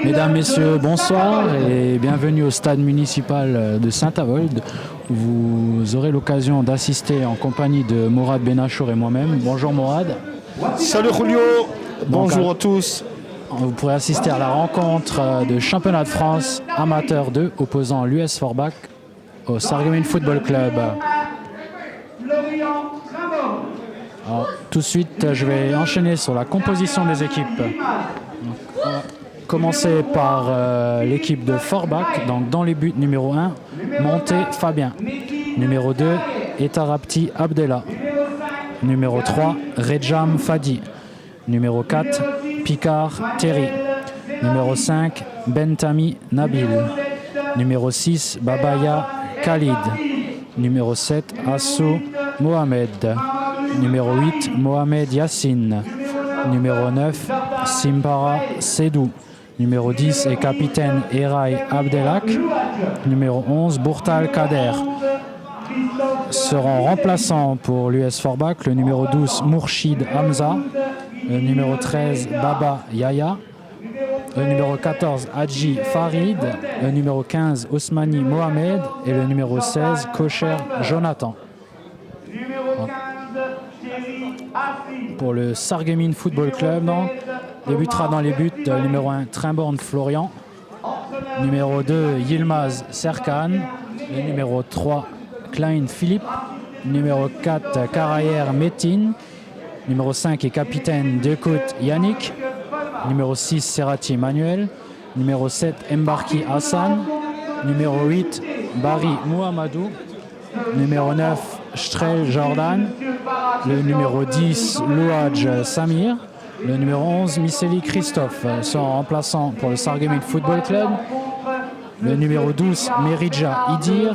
Mesdames, Messieurs, bonsoir et bienvenue au stade municipal de Saint-Avold où vous aurez l'occasion d'assister en compagnie de Morad Benachour et moi-même. Bonjour Morad. Salut Julio, bonjour à tous. Vous pourrez assister à la rencontre de championnat de France amateur 2 opposant l'US Forbach au Sarreguemines Football Club. Alors, tout de suite, je vais enchaîner sur la composition des équipes. Donc, on va commencer par l'équipe de Forbach. Donc, dans les buts, numéro 1, Monté Fabien. Numéro 2, Etarapti Abdella. Numéro 3, Rejam Fadi. Numéro 4, Picard Terry. Numéro 5, Bentami Nabil. Numéro 6, Babaya Khalid. Numéro 7, Assou Mohamed. Numéro 8, Mohamed Yassine. Numéro 9, Simpara Sedou. Numéro 10 est capitaine Eray Abdelak. Numéro 11, Bourtal Kader. Seront remplaçants pour l'US Forbach le numéro 12, Mourchid Hamza. Le numéro 13, Baba Yaya. Le numéro 14, Hadji Farid. Le numéro 15, Osmani Mohamed. Et le numéro 16, Kocher Jonathan. Pour le Sarreguemines Football Club, donc, débutera dans les buts le numéro 1, Trimborn Florian. Numéro 2, Yilmaz Serkan. Le numéro 3, Klein Philippe. Numéro 4, Karayer Metin. Numéro 5 est capitaine Dekout Yannick. Numéro 6, Serati Manuel. Numéro 7, Mbarki Hassan. Numéro 8, Bari Mouhamadou. Numéro 9, Strel Jordan. Le numéro 10, Louadj Samir. Le numéro 11, Miseli Christophe sont remplaçants pour le Sarreguemines Football Club. Le numéro 12, Meridja Idir.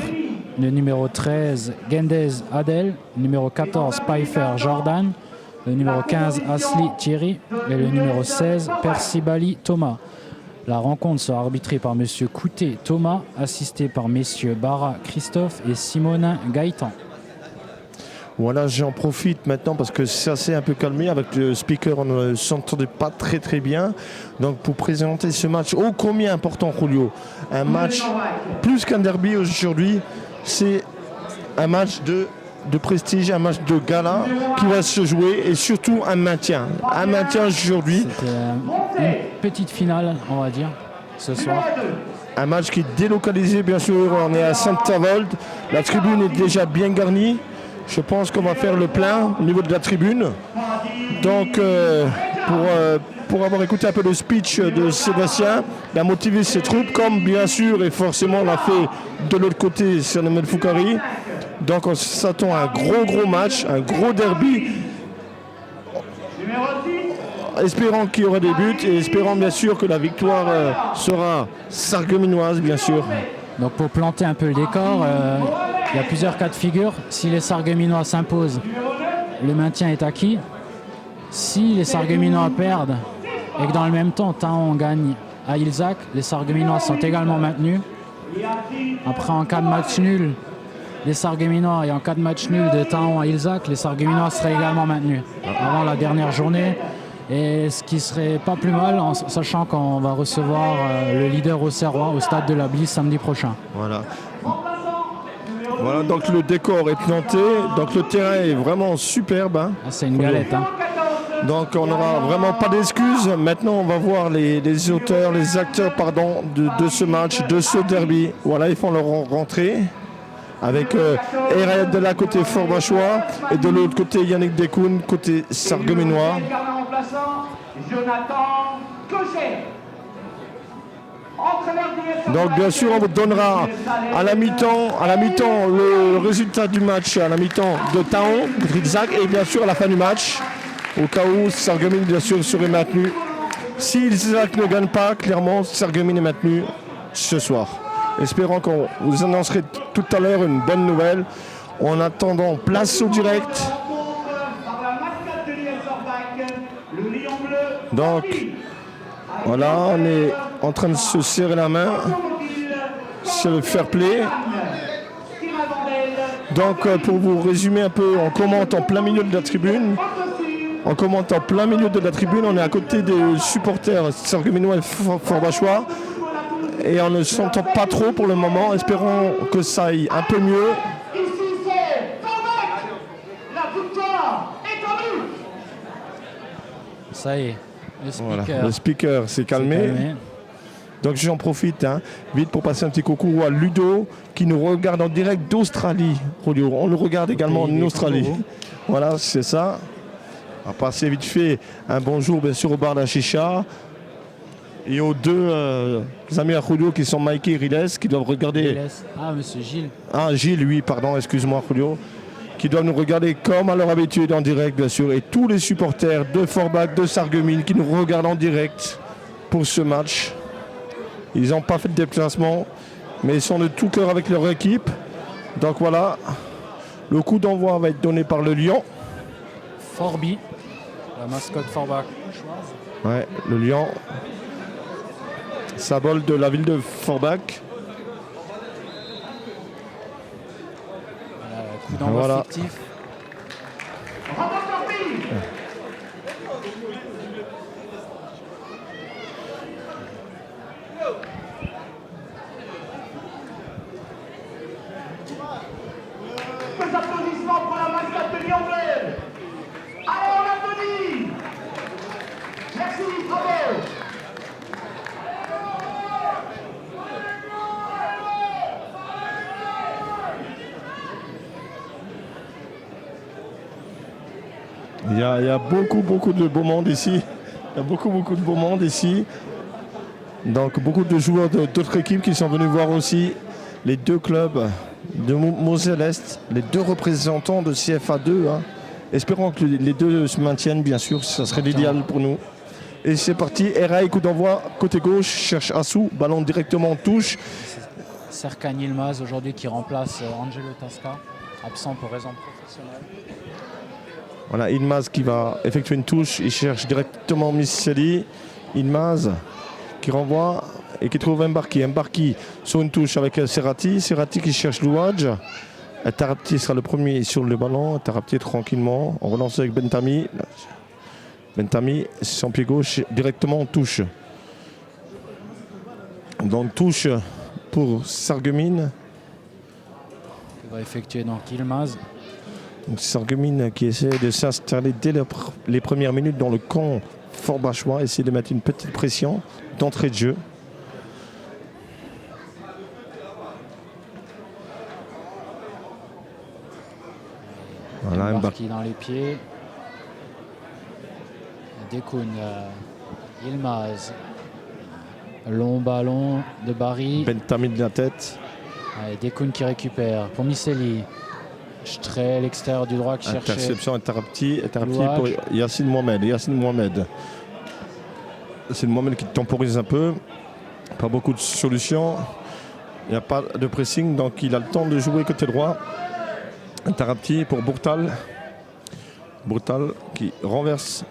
Le numéro 13, Gendez Adel. Le numéro 14, Pfeiffer Jordan. Le numéro 15, Asli Thierry. Et le numéro 16, Persibali Thomas. La rencontre sera arbitrée par M. Couté Thomas, assisté par messieurs Bara Christophe et Simonin Gaëtan. Voilà, j'en profite maintenant parce que ça s'est un peu calmé. Avec le speaker, on ne s'entendait pas très bien. Donc pour présenter ce match ô combien important, Julio. Un match plus qu'un derby aujourd'hui, c'est un match de prestige, un match de gala qui va se jouer et surtout un maintien. Un maintien aujourd'hui. C'était une petite finale, on va dire, ce soir. Un match qui est délocalisé, bien sûr. On est à Saint-Avold. La tribune est déjà bien garnie. Je pense qu'on va faire le plein au niveau de la tribune. Donc, pour avoir écouté un peu le speech de Sébastien, il a motivé ses troupes, comme bien sûr, et forcément, on l'a fait de l'autre côté, sur le Foukari. Donc, on s'attend à un gros match, un gros derby. Espérant qu'il y aura des buts et espérant bien sûr que la victoire sera sarregueminoise, bien sûr. Donc, pour planter un peu le décor, il y a plusieurs cas de figure. Si les Sarregueminois s'imposent, le maintien est acquis. Si les Sarregueminois perdent et que dans le même temps, Taon gagne à Ilzac, les Sarregueminois sont également maintenus. Après, en cas de match nul, les Sarregueminois et en cas de match nul de Taon à Ilzac, les Sarregueminois seraient également maintenus avant la dernière journée. Et ce qui serait pas plus mal, en sachant qu'on va recevoir le leader auxerrois au stade de la Bliss samedi prochain. Voilà, donc le décor est planté, donc le terrain est vraiment superbe. Hein. C'est une galette. Hein. Donc on n'aura vraiment pas d'excuses. Maintenant on va voir les auteurs, les acteurs de ce match, de ce derby. Voilà, ils font leur rentrée avec Eray de la côté Forbachois et de l'autre côté Yannick Dekoun, côté Sarregueminois. Donc bien sûr on vous donnera à la mi-temps le résultat du match à la mi-temps de Taon, Rizak, et bien sûr à la fin du match au cas où Sarreguemines bien sûr serait maintenu. Si Rizak ne gagne pas, clairement Sarreguemines est maintenu ce soir. Espérons qu'on vous annoncerait tout à l'heure une bonne nouvelle. En attendant, place au direct. Donc voilà, on est en train de se serrer la main. C'est le fair play. Donc pour vous résumer un peu, on commente en plein milieu de la tribune. On commente en plein milieu de la tribune. On est à côté des supporters sarregueminois et forbachois. Et on ne s'entend pas trop pour le moment. Espérons que ça aille un peu mieux. Ça y est, le speaker s'est calmé. Donc j'en profite vite pour passer un petit coucou à Ludo qui nous regarde en direct d'Australie. On le regarde également en Australie. Voilà, c'est ça. On va passer vite fait un bonjour bien sûr au bar d'Achicha et aux deux amis à Julio qui sont Mikey et Riles qui doivent regarder. Ah, monsieur Gilles. Ah, Gilles, oui, pardon, excuse-moi Julio. Qui doivent nous regarder comme à leur habitude en direct bien sûr. Et tous les supporters de Forbach, de Sarreguemines qui nous regardent en direct pour ce match. Ils n'ont pas fait de déplacement, mais ils sont de tout cœur avec leur équipe. Donc voilà, le coup d'envoi va être donné par le Lion. Forby, la mascotte Forbach. Ouais, le Lion. Symbole de la ville de Forbach. Coup d'envoi fictif. Des applaudissements pour la mascotte de Lyon Bleu. Allez, on applaudit. Merci, bravo. Il y a beaucoup de beau monde ici. Il y a beaucoup de beau monde ici. Donc beaucoup de joueurs d'autres équipes qui sont venus voir aussi les deux clubs de Moselle-Est, les deux représentants de CFA2. Espérons que les deux se maintiennent, bien sûr, ça serait l'idéal pour nous. Et c'est parti, Eraï, coup d'envoi, côté gauche, cherche Assou, ballon directement en touche. Serkan Yilmaz aujourd'hui qui remplace Angelo Tasca, absent pour raison professionnelle. Voilà, Yilmaz qui va effectuer une touche, il cherche directement Misseli. Yilmaz qui renvoie et qui trouve Mbarki. Mbarki sur une touche avec Serrati. Serrati qui cherche Louadj. Tarapti sera le premier sur le ballon. Tarapti tranquillement. On relance avec Bentami. Bentami, son pied gauche directement en touche. Donc touche pour Sarreguemines. Il va effectuer donc Yilmaz. Sarreguemines qui essaie de s'installer dès les premières minutes dans le camp forbachois, essayer de mettre une petite pression d'entrée de jeu. Voilà, Mbarki dans les pieds. Dekoun, Yilmaz. Long ballon de Barry. Bentami de la tête. Dekoun qui récupère pour Misseli. Strel, l'extérieur du droit qui cherchait. Interception et Tarapti pour Yassine Mohamed. Yassine Mohamed qui temporise un peu. Pas beaucoup de solutions. Il n'y a pas de pressing, donc il a le temps de jouer côté droit. Tarapti pour Bourtal. Bourtal qui renverse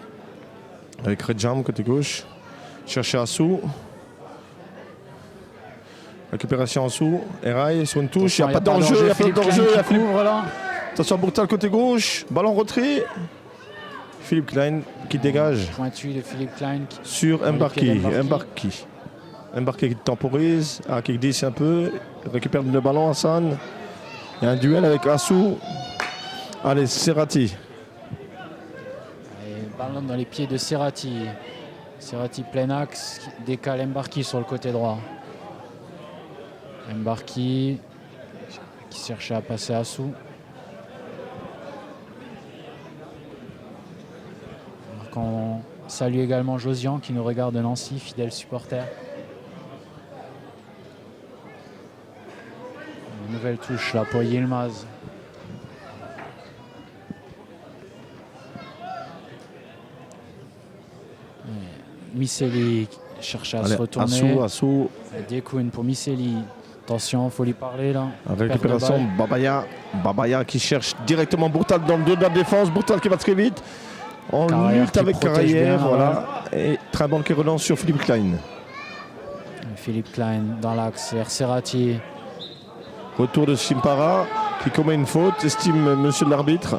avec Redjam côté gauche. Chercher Assou. Récupération Assou. Eraï sur une touche. Il n'y a pas de danger. Il y a pas de danger. Attention, Bourtal côté gauche. Ballon retrait. Philippe Klein qui dégage. Pointu de Philippe Klein. Sur Mbarki. Mbarki qui temporise. Qui glisse un peu. Récupère le ballon, Hassan. Il y a un duel avec Assou. Allez, Serrati. Ballon dans les pieds de Serrati. Serrati plein axe. Décale Mbarki sur le côté droit. Mbarki qui cherchait à passer Assou. On salue également Josian qui nous regarde de Nancy, fidèle supporter. Une nouvelle touche là pour Yilmaz. Misseli cherche à se retourner. Assou. Dekoun pour Misseli. Attention, il faut lui parler là. Récupération, Babaya qui cherche directement Bourtal dans le dos de la défense. Bourtal qui va très vite. On lutte avec Carrière, voilà. Et très bon qui relance sur Philippe Klein. Philippe Klein dans l'axe vers Serrati. Retour de Simpara qui commet une faute, estime monsieur l'arbitre.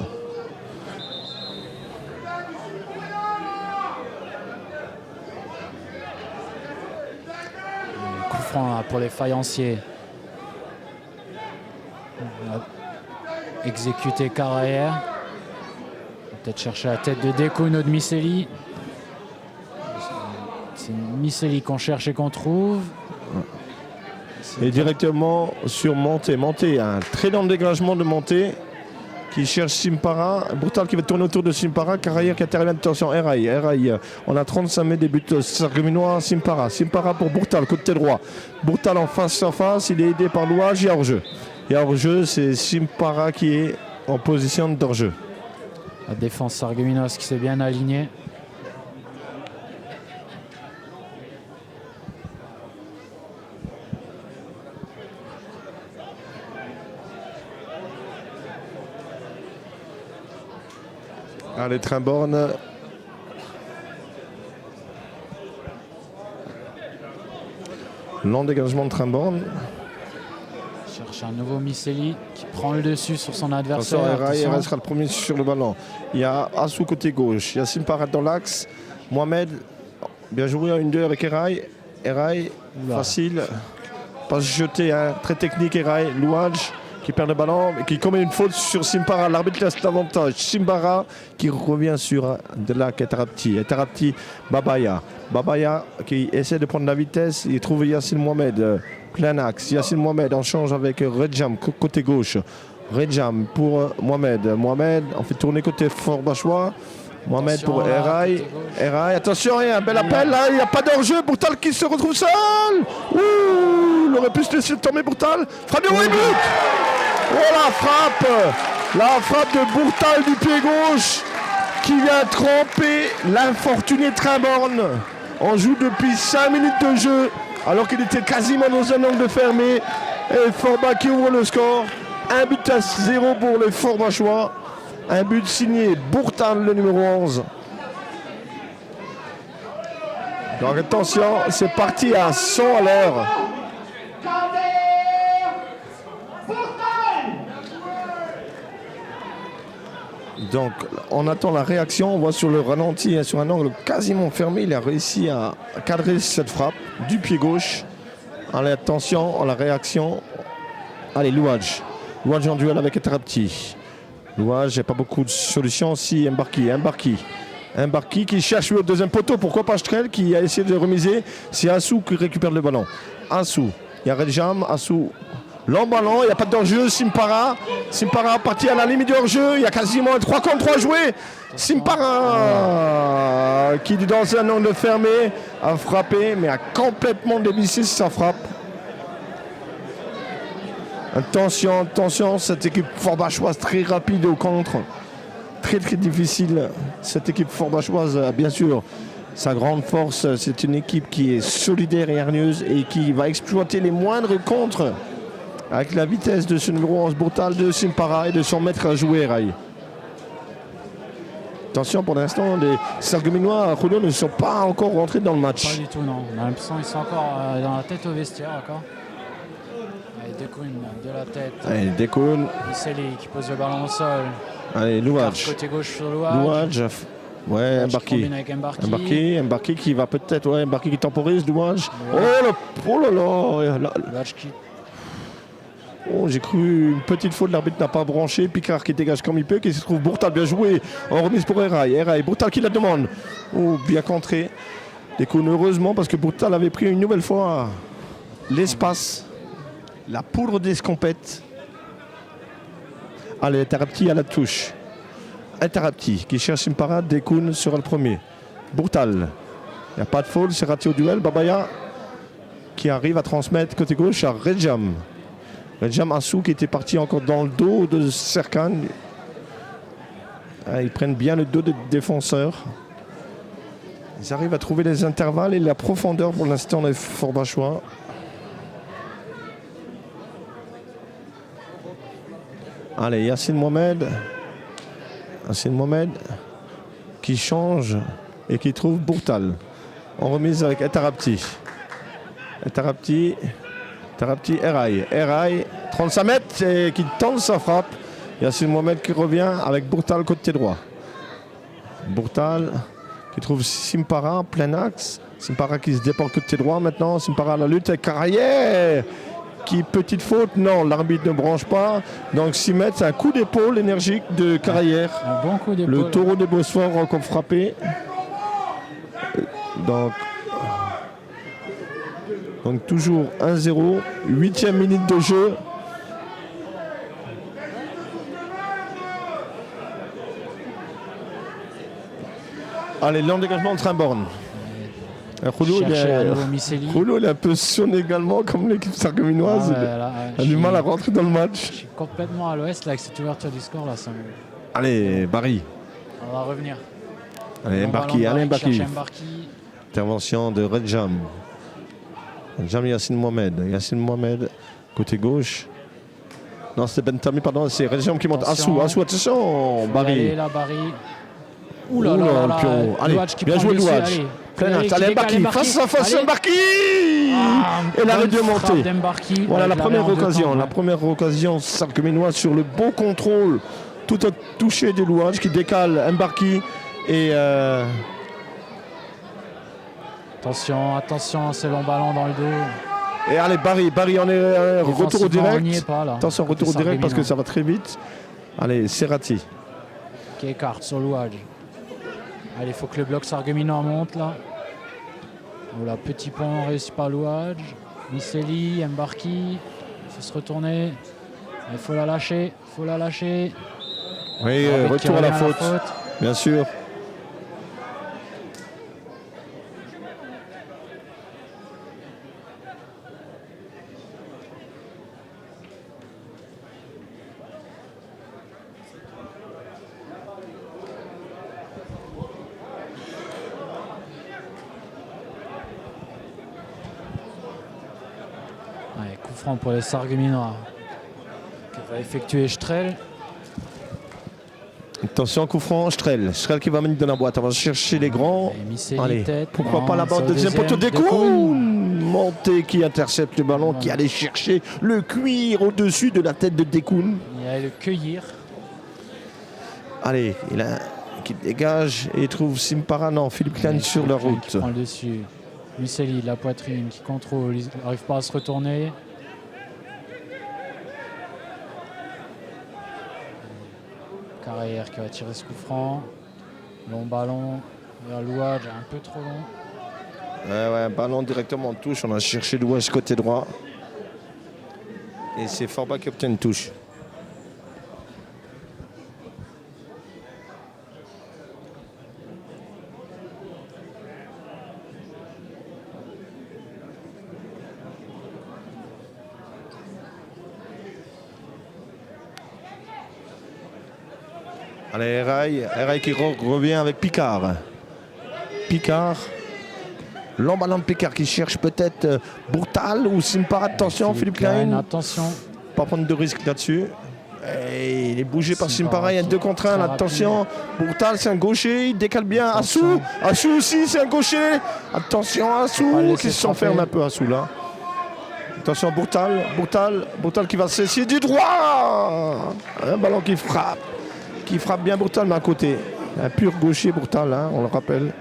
franc là, pour les faïenciers. Exécuté Carrière. Peut-être chercher la tête de Dekoun ou de Miseli. C'est Miseli qu'on cherche et qu'on trouve. Et directement sur Monté. Monté, un très lent dégagement de Monté qui cherche Simpara. Bourtal qui va tourner autour de Simpara. Carrière qui intervient. Attention, Eraï. On a 35 mètres des buts sarguminois. Simpara pour Bourtal, côté droit. Bourtal en face à face. Il est aidé par Louage. Il y a hors-jeu. Et hors-jeu, c'est Simpara qui est en position d'hors-jeu. La défense sarguminoise qui s'est bien alignée. Allez, Trimborn. Long dégagement de Trimborn. Cherche un nouveau Miseli qui prend le dessus sur son adversaire. Eraï sera le premier sur le ballon. Il y a Assou côté gauche. Il y a Simpara dans l'axe. Mohamed, bien joué à 1-2 avec Eraï. Eraï, facile. Passe jeté, hein. Très technique Eraï. Louage qui perd le ballon et qui commet une faute sur Simpara. L'arbitre laisse l'avantage. Simpara qui revient sur Delak et Tarapti. Babaya qui essaie de prendre la vitesse. Il trouve Yassine Mohamed. Plein axe. Yassine Mohamed en change avec Redjam côté gauche. Redjam pour Mohamed. Mohamed on fait tourner côté Fort Bachois. Mohamed pour Eraï. Attention, il y a un bel appel là. Il n'y a pas d'enjeu. Bourtal qui se retrouve seul. Ouh, il aurait pu se laisser tomber Bourtal. Frappe de but. Oh la frappe de Bourtal du pied gauche qui vient tromper l'infortuné Trimborn. On joue depuis 5 minutes de jeu alors qu'il était quasiment dans un angle fermé. Et Forba qui ouvre le score. 1-0 pour les Forbachois. Un but signé Bourtal, le numéro 11. Donc attention, c'est parti à 100 à l'heure. Donc on attend la réaction, on voit sur le ralenti, sur un angle quasiment fermé, il a réussi à cadrer cette frappe du pied gauche. Allez, attention, la réaction. Allez, Louage en duel avec Tarapti. Louage, j'ai pas beaucoup de solutions. Si Mbarki qui cherche le deuxième poteau. Pourquoi pas Strel qui a essayé de remiser. C'est Assou qui récupère le ballon. Assou, il y a Redjam, Assou. Long ballon, il n'y a pas d'enjeu. Simpara parti à la limite du hors-jeu. Il y a quasiment un 3 contre 3 joué. Simpara qui dans un angle fermé a frappé mais a complètement dévissé sa frappe. Attention, cette équipe forbachoise très rapide au contre. Très difficile. Cette équipe forbachoise, bien sûr, sa grande force, c'est une équipe qui est solidaire et hargneuse et qui va exploiter les moindres contres avec la vitesse de ce numéro 11 Bourtal, de Simpara et de son maître à jouer, Raï. Attention, pour l'instant, les Sarguminois Julio ne sont pas encore rentrés dans le match. Pas du tout, non. On a l'impression qu'ils sont encore dans la tête au vestiaire, encore. Dekoun de la tête. Allez, Dekoun. Miseli qui pose le ballon au sol. Allez, Louage. Côté gauche sur Louage. Ouais, Mbarki qui va peut-être. Ouais, Mbarki qui temporise, Louage. Ouais. Oh là là. Louage qui. Oh, j'ai cru une petite faute, l'arbitre n'a pas branché. Picard qui dégage comme il peut, qui se trouve Bourtal, bien joué. En remise pour Eraï. Bourtal qui la demande. Oh, bien contré. Dekoun, heureusement, parce que Bourtal avait pris une nouvelle fois l'espace. La poudre d'escampette. Allez, Tarapti à la touche. Tarapti qui cherche une parade. Dekoun sera le premier. Bourtal. Il n'y a pas de faute, c'est raté au duel. Babaya qui arrive à transmettre côté gauche à Redjam. Redjam Assou qui était parti encore dans le dos de Serkan. Ils prennent bien le dos des défenseurs. Ils arrivent à trouver les intervalles et la profondeur pour l'instant des Forbachois. Allez, Yassine Mohamed qui change et qui trouve Bourtal. En remise avec Tarapti, Eraï, 35 mètres et qui tente sa frappe. Yassine Mohamed qui revient avec Bourtal côté droit. Bourtal qui trouve Simpara, plein axe. Simpara qui se dépend côté droit maintenant. Simpara à la lutte avec Carrière. Qui petite faute, non, l'arbitre ne branche pas. Donc 6 mètres, c'est un coup d'épaule énergique de Carrière. Un bon coup d'épaule. Le taureau de Bosphore encore frappé. Donc toujours 1-0, 8e minute de jeu. Allez, long dégagement de Trimborn. Rouleau, il est un peu sonné également, comme l'équipe sargominoise. Il a du mal à rentrer dans le match. Je suis complètement à l'ouest là, avec cette ouverture du score là. Allez, Barry. On va revenir. Allez, Mbarki. Intervention de Redjam. Redjam, Yassine Mohamed. Côté gauche. Non, c'est Bentami, pardon. C'est Redjam qui monte. Assou, attention. Barry. Ouh là là là. Allez, bien joué Louadj. Allez, Mbarki. Face à face, Mbarki. Et l'arrêt de montée. Voilà la première occasion. La première occasion, sargominoise sur le bon contrôle. Tout a touché de Louadj qui décale Mbarki. Et attention, c'est long ballon dans le dos. Et allez, Barry, on est retour au direct. Pas, attention, retour au direct parce que ça va très vite. Allez, Serrati. Qui écarte sur Louadj. Allez, il faut que le bloc sargominois monte là. Voilà, petit pont réussi par Louadj. Misseli, Mbarki. Il faut se retourner. Il faut la lâcher. Oui, retour à la faute. Bien sûr. Allez, coup franc pour les sargominois. Qui va effectuer Strel. Attention, coup franc, Strel qui va mener dans la boîte. On va chercher les grands. Allez, pourquoi pas la barre de deuxième poteau Dekoun. Monté qui intercepte le ballon, qui allait chercher le cuir au-dessus de la tête de Dekoun. Il allait le cueillir. Allez, qui dégage et trouve Simpara. Non, Philippe Klein sur la route. Qui prend le dessus. Misseli, la poitrine, qui contrôle. Il n'arrive pas à se retourner. Carrière qui va tirer ce coup franc. Long ballon vers Louadj, un peu trop long. Ouais, ballon directement en touche. On a cherché Louadj côté droit. Et c'est Forba qui obtient une touche. Allez, Eraï qui revient avec Picard. Long ballon de Picard qui cherche peut-être Bourtal ou Simpara. Attention, Philippe Klein. Attention. Pas prendre de risque là-dessus. Et il est bougé par Simpara. Il y a 2 contre 1. Attention. Bourtal, c'est un gaucher. Il décale bien. Assou aussi, c'est un gaucher. Attention, Assou qui s'enferme un peu. Assou là. Attention, Bourtal qui va s'essayer du droit. Un ballon qui frappe. Qui frappe bien Bourtal, mais à côté. Un pur gaucher Bourtal, hein, on le rappelle.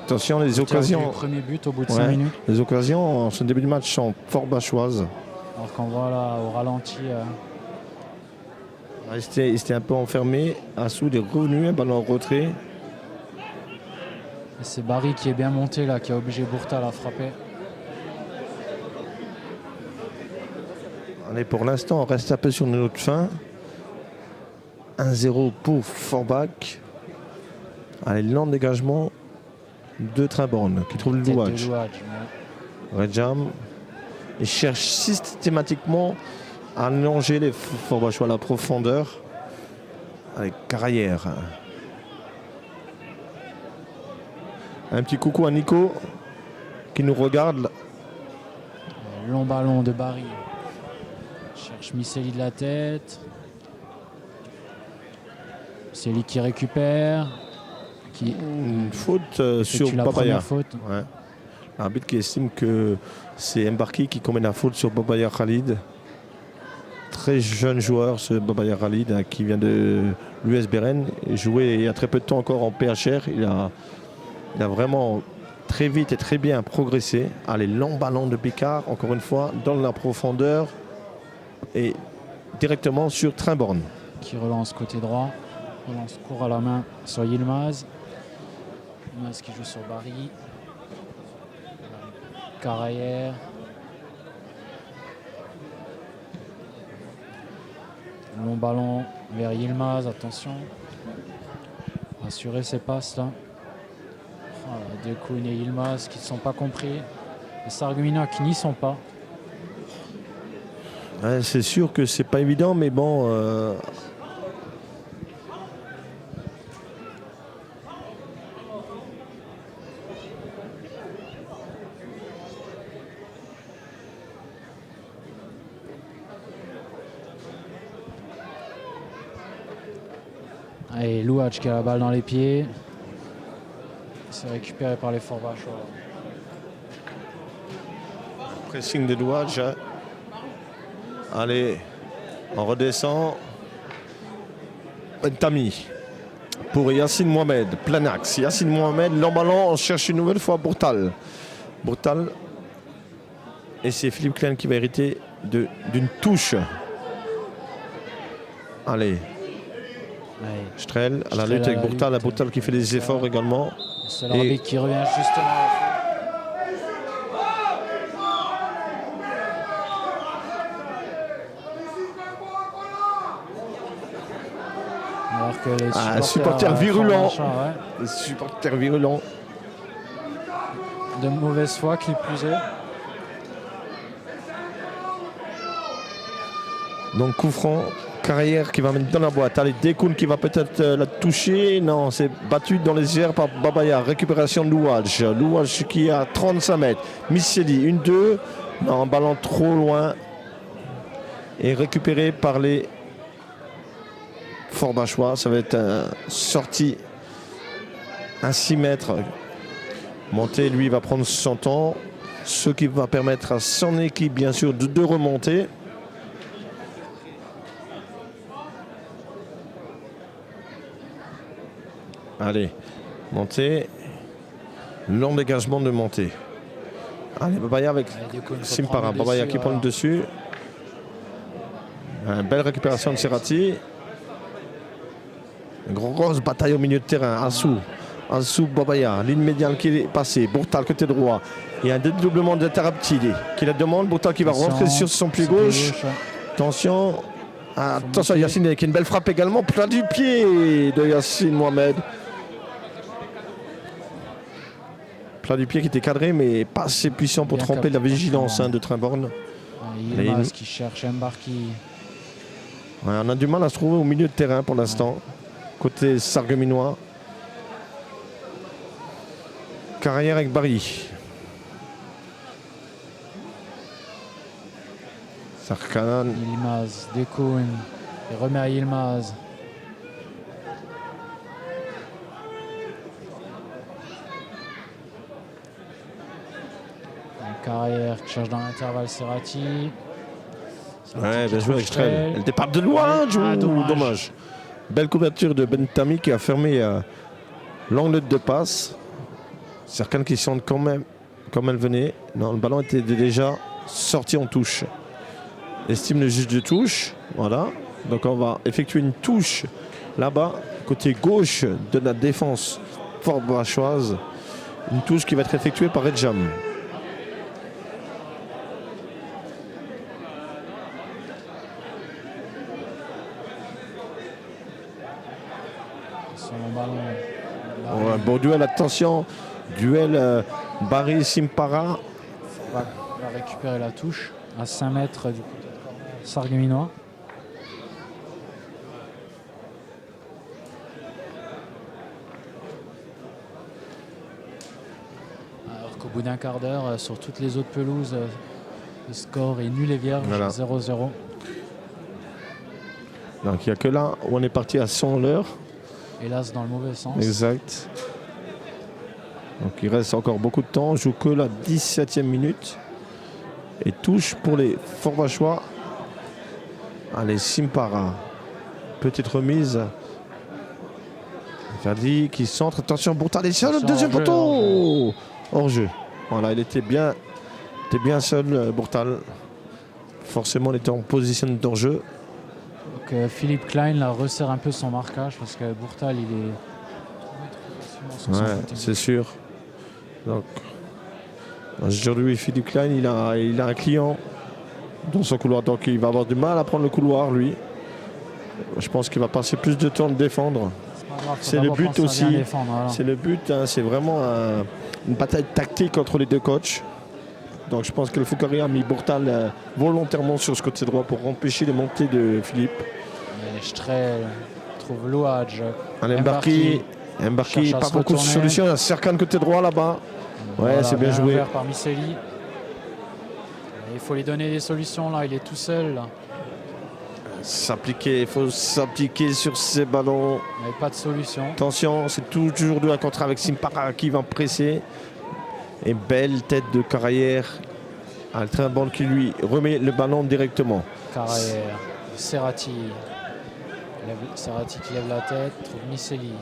Attention, les occasions. Le premier but au bout de 5 minutes. Les occasions en ce début de match sont fort bachoises. Alors qu'on voit là au ralenti. Il s'était un peu enfermé. Assou est revenu, un ballon en retrait. Et c'est Barry qui est bien monté là, qui a obligé Bourtal à frapper. Allez, pour l'instant, on reste un peu sur notre fin. 1-0 pour Forbach. Allez, lent dégagement de Trimborn qui trouve le Louadj. Redjam. Il cherche systématiquement à allonger les Forbachois à la profondeur. Allez, Carrière. Un petit coucou à Nico qui nous regarde. Long ballon de Barry. Cherche Misseli de la tête. C'est lui qui récupère. Une faute sur Babaya. Ouais. L'arbitre qui estime que c'est Mbarki qui commet la faute sur Babaya Khalid. Très jeune joueur, ce Babaya Khalid, hein, qui vient de l'US Beren. Joué il y a très peu de temps encore en PHR. Il a vraiment très vite et très bien progressé. Allez, long ballon de Picard, encore une fois, dans la profondeur et directement sur Trimborn. Qui relance côté droit. Relance court à la main sur Yilmaz. Yilmaz qui joue sur Barry. Carayer. Long ballon vers Yilmaz, attention. Assurer ses passes là. Dekoun et Yilmaz qui ne sont pas compris. Les Sarregueminois qui n'y sont pas. Ouais, c'est sûr que c'est pas évident, mais bon. Et Louadj qui a la balle dans les pieds. C'est récupéré par les Forbachois. Pressing de Louadj. Allez, on redescend. Bentami pour Yacine Mohamed, plein axe. Yacine Mohamed, long ballon, on cherche une nouvelle fois Bourtal. Bourtal. Et c'est Philippe Klein qui va hériter d'une touche. Allez. Strel à la lutte avec Bourtal. Bourtal qui fait des efforts également. C'est l'arbitre qui revient justement. Alors que les supporters virulents. Ouais. Les supporters virulents. De mauvaise foi qui plus est. Donc coup franc. Carrière qui va mettre dans la boîte. Allez, Dekoun qui va peut-être la toucher. Non, c'est battu dans les airs par Babaya. Récupération de Louadj. Louadj qui est à 35 mètres. Misseli, 1-2. Non, un ballon trop loin. Et récupéré par les Forbachois. Ça va être un sortie à 6 mètres. Monté, lui, va prendre son temps. Ce qui va permettre à son équipe, bien sûr, de remonter. Allez, montée. Long dégagement de montée. Allez, Babaya avec Simpara. Babaya qui prend le dessus. Une belle récupération de Serrati. Une grosse bataille au milieu de terrain. Assou, Babaya. Ligne médiane qui est passée. Bourtal côté droit. Il y a un dédoublement de Taraptili qui la demande. Bourtal qui va rentrer sur son pied gauche. Attention. Attention, Yacine avec une belle frappe également. Plat du pied de Yacine Mohamed. Plat du pied qui était cadré, mais pas assez puissant pour tromper la vigilance de Trimborn. Yilmaz qui cherche Mbarki. Ouais, on a du mal à se trouver au milieu de terrain pour l'instant. Côté Sarregueminois. Carrière avec Barry. Sarkan. Yilmaz, Dekoun. Il remet à Yilmaz. Carrière qui cherche dans l'intervalle Serrati. Ouais, bien joué avec Strel. Le départ de Louadj. Dommage. Belle couverture de Bentami qui a fermé l'angle de passe. Certains qui sentent quand même comme elle venait. Non, le ballon était déjà sorti en touche. Estime le juge de touche. Voilà. Donc on va effectuer une touche là-bas, côté gauche de la défense forbachoise. Une touche qui va être effectuée par Redjam. Un beau duel, attention. Duel Barry Simpara. On va récupérer la touche à 5 mètres du côté de Sarregueminois. Alors qu'au bout d'un quart d'heure, sur toutes les autres pelouses, le score est nul et vierge, voilà. 0-0. Donc il n'y a que là où on est parti à 100 l'heure. Hélas, dans le mauvais sens. Exact. Donc il reste encore beaucoup de temps. On joue que la 17e minute. Et touche pour les Forbachois. Allez, Simpara. Petite remise. Ferdi qui centre. Attention, Bourtal est sur le deuxième poteau. hors jeu. Voilà, il était bien seul, Bourtal. Forcément, il était en position de hors-jeu. Donc, Philippe Klein là, resserre un peu son marquage parce que Bourtal, il est... Ouais, c'est sûr. Donc, aujourd'hui, Philippe Klein, il a un client dans son couloir. Donc, il va avoir du mal à prendre le couloir, lui. Je pense qu'il va passer plus de temps de défendre. C'est le but aussi. Voilà. C'est le but. Hein, c'est vraiment une bataille tactique entre les deux coachs. Donc je pense que le Foucari a mis Bourtal volontairement sur ce côté droit pour empêcher les montées de Philippe. Strel trouve Louadj. Mbarki, pas beaucoup de solutions. Il y a Serkan côté droit là-bas. Ouais, voilà, c'est bien joué. Par Miseli. Il faut lui donner des solutions là. Il est tout seul là. Il faut s'appliquer sur ces ballons. Mais pas de solution. Attention, c'est toujours deux à contre avec Simpara qui va presser. Et belle tête de Carrière. Un train de bande qui lui remet le ballon directement. Carrière, Serrati. Serrati qui lève la tête, trouve Miseli.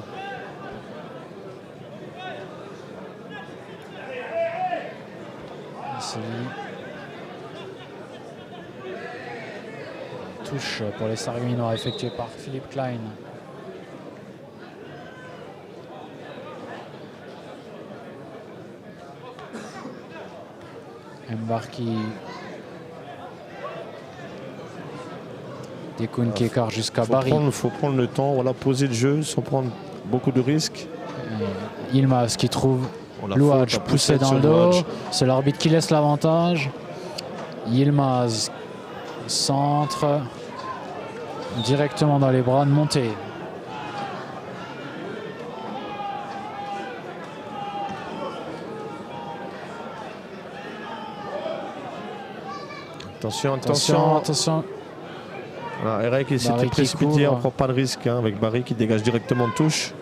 Miseli. Touche pour les Sarguminois effectuée par Philippe Klein. Mbarki. Dekoun qui écarte jusqu'à Barry. Il faut prendre le temps, voilà, poser le jeu sans prendre beaucoup de risques. Yilmaz qui trouve Louadj poussé dans le dos. C'est l'arbitre qui laisse l'avantage. Yilmaz centre directement dans les bras de Monté. Attention. Voilà, Eric il s'était précipité, on ne prend pas de risque hein, avec Barry qui dégage directement de touche.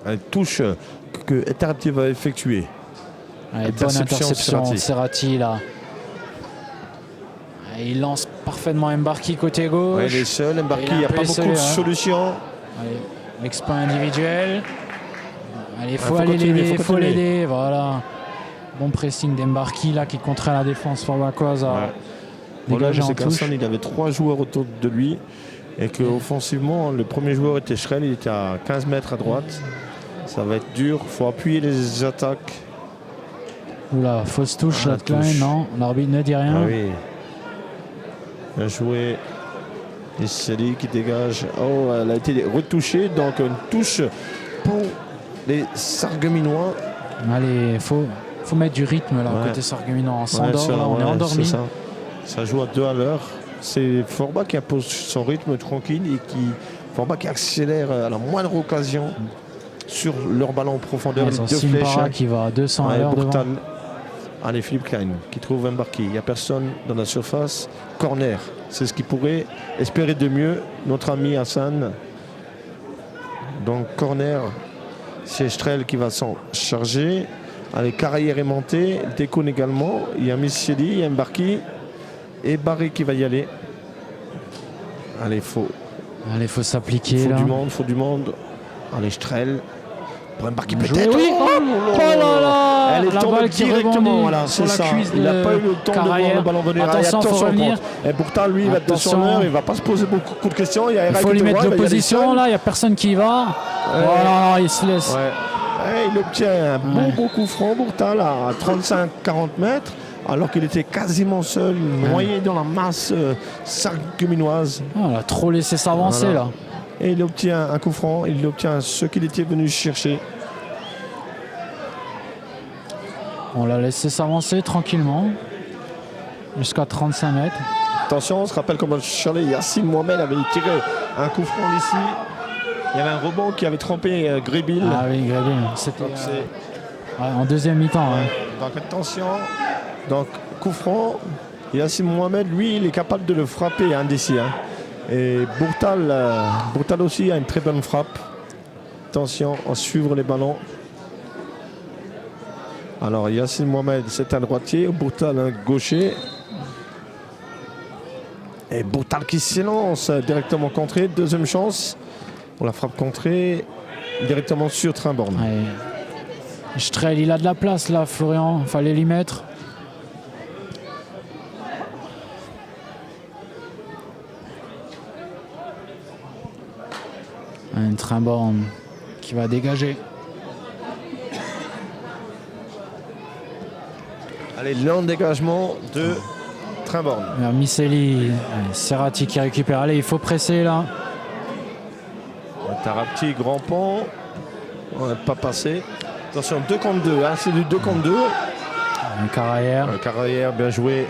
Une touche que Etarati va effectuer. Allez, bonne interception de Serrati là. Il lance parfaitement Mbarki côté gauche. Ouais, il est seul, Mbarki, il n'y a pas beaucoup de solutions. L'exploit individuel. Allez, il faut l'aider. Voilà. Bon pressing d'Mbarki là qui contraint la défense forbacoise à dégager en touche. Il avait 3 joueurs autour de lui et qu'offensivement, le premier joueur était Schrell, il était à 15 mètres à droite. Ça va être dur, il faut appuyer les attaques. Oula, fausse touche, la Klein, non, l'arbitre ne dit rien. Ah oui. Bien joué. Et Sally qui dégage. Oh, elle a été retouchée, donc une touche pour les Sarguminois. Allez, il faut mettre du rythme là, côté Sarguminois. On s'endort, là, on est endormi. Ça joue à 2 à l'heure. C'est Forba qui impose son rythme tranquille et Forba qui accélère à la moindre occasion. Sur leur ballon en profondeur, les deux flèches qui va à 200 à l'heure devant. Allez, Philippe Klein qui trouve Mbarki. Il n'y a personne dans la surface. Corner, c'est ce qu'il pourrait espérer de mieux. Notre ami Hassan. Donc corner, c'est Strel qui va s'en charger. Allez, Carrière est monté. Dekoun également. Il y a Missieli, il y a Mbarki. Et Barry qui va y aller. Allez, faut s'appliquer. Faut du monde. Allez, Strel. Pour Mbarki peut-être. Oui. Oh là là. Elle est tombée directement. Voilà, c'est ça. Il n'a pas eu le temps de voir le ballon venir. Attention, faut revenir. Et pourtant, lui, il va être de son heure. Il ne va pas se poser beaucoup de questions. Il faut lui mettre l'opposition. Là, il n'y a personne qui y va. Voilà, il se laisse. Il obtient un bon coup franc, Bourtal, à 35-40 mètres. Alors qu'il était quasiment seul, noyé dans la masse sarguminoise. Il a trop laissé s'avancer là. Et il obtient un coup franc, il obtient ce qu'il était venu chercher. On l'a laissé s'avancer tranquillement jusqu'à 35 mètres. Attention, on se rappelle comment Charlie Yassine Mohamed avait tiré un coup franc ici. Il y avait un rebond qui avait trempé Grébil. Ah oui, Grébil. C'était en deuxième mi-temps. Donc attention. Donc coup franc. Yacine Mohamed, lui, il est capable de le frapper d'ici. Et Bourtal aussi a une très bonne frappe. Attention à suivre les ballons. Alors Yacine Mohamed, c'est un droitier, Bourtal un gaucher. Et Bourtal qui s'élance directement contré. Deuxième chance pour la frappe contrée directement sur Trimborn. Ouais. Strel, il a de la place là, Florian. Fallait l'y mettre. Un Trimborn qui va dégager. Allez, long dégagement de Trimborn. Miceli, Serrati qui récupère. Allez, il faut presser là. Tarapti, grand pont. On n'a pas passé. Attention, 2 contre 2. C'est du 2 contre 2. Carrière, bien joué.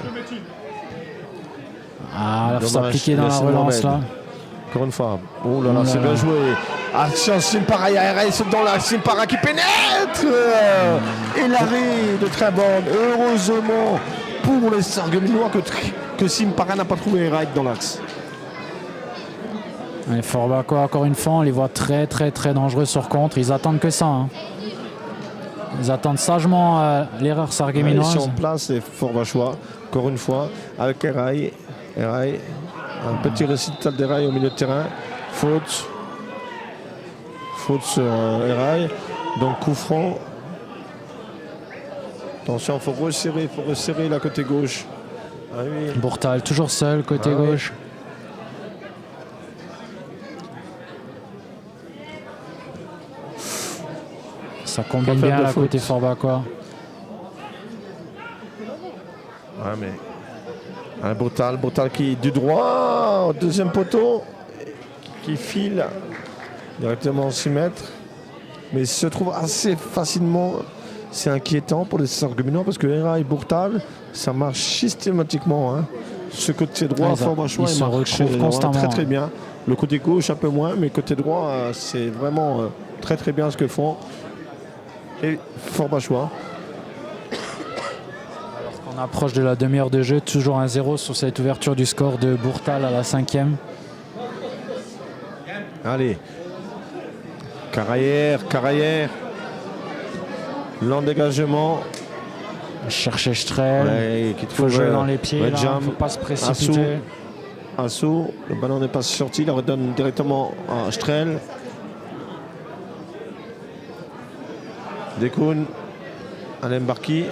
Ah, là, faut s'appliquer dans la relance là. Encore une fois. Oh là là, c'est bien joué. Attention, Simpara, il y a RS dans la Simpara qui pénètre. Et l'arrêt de Trimborn. Heureusement pour les Sarregueminois que Simpara n'a pas trouvé Raid dans l'axe. Forbacqua, encore une fois, on les voit très dangereux sur contre. Ils attendent que ça. Ils attendent sagement l'erreur sargueminoise. Ils sont en place et Forbacqua, encore une fois, avec Eraï. Un petit récital d'Eraï au milieu de terrain. Faute sur Eraï. Donc coup franc. Attention, il faut resserrer la côté gauche. Ah oui. Bourtal, toujours seul, côté gauche. Ça combine bien à côté Forbacqua. Ouais, mais un Bourtal qui du droit au deuxième poteau, qui file directement 6 mètres, mais il se trouve assez facilement. C'est inquiétant pour les Sarregueminois parce que Era et Bourtal, ça marche systématiquement. Ce côté droit, Forbacqua, il marche constamment. Très bien. Le côté gauche un peu moins, mais côté droit, c'est vraiment très bien ce que font. Et Forbacqua. Alors qu'on approche de la demi-heure de jeu, toujours 1-0 sur cette ouverture du score de Bourtal à la 5e. Allez. Carrière. Long dégagement. Chercher Strel. Ouais, il faut jouer dans les pieds. Il ne faut pas se précipiter. Assou. Le ballon n'est pas sorti. Il la redonne directement à Strel. Dekoun, Alain Mbarki,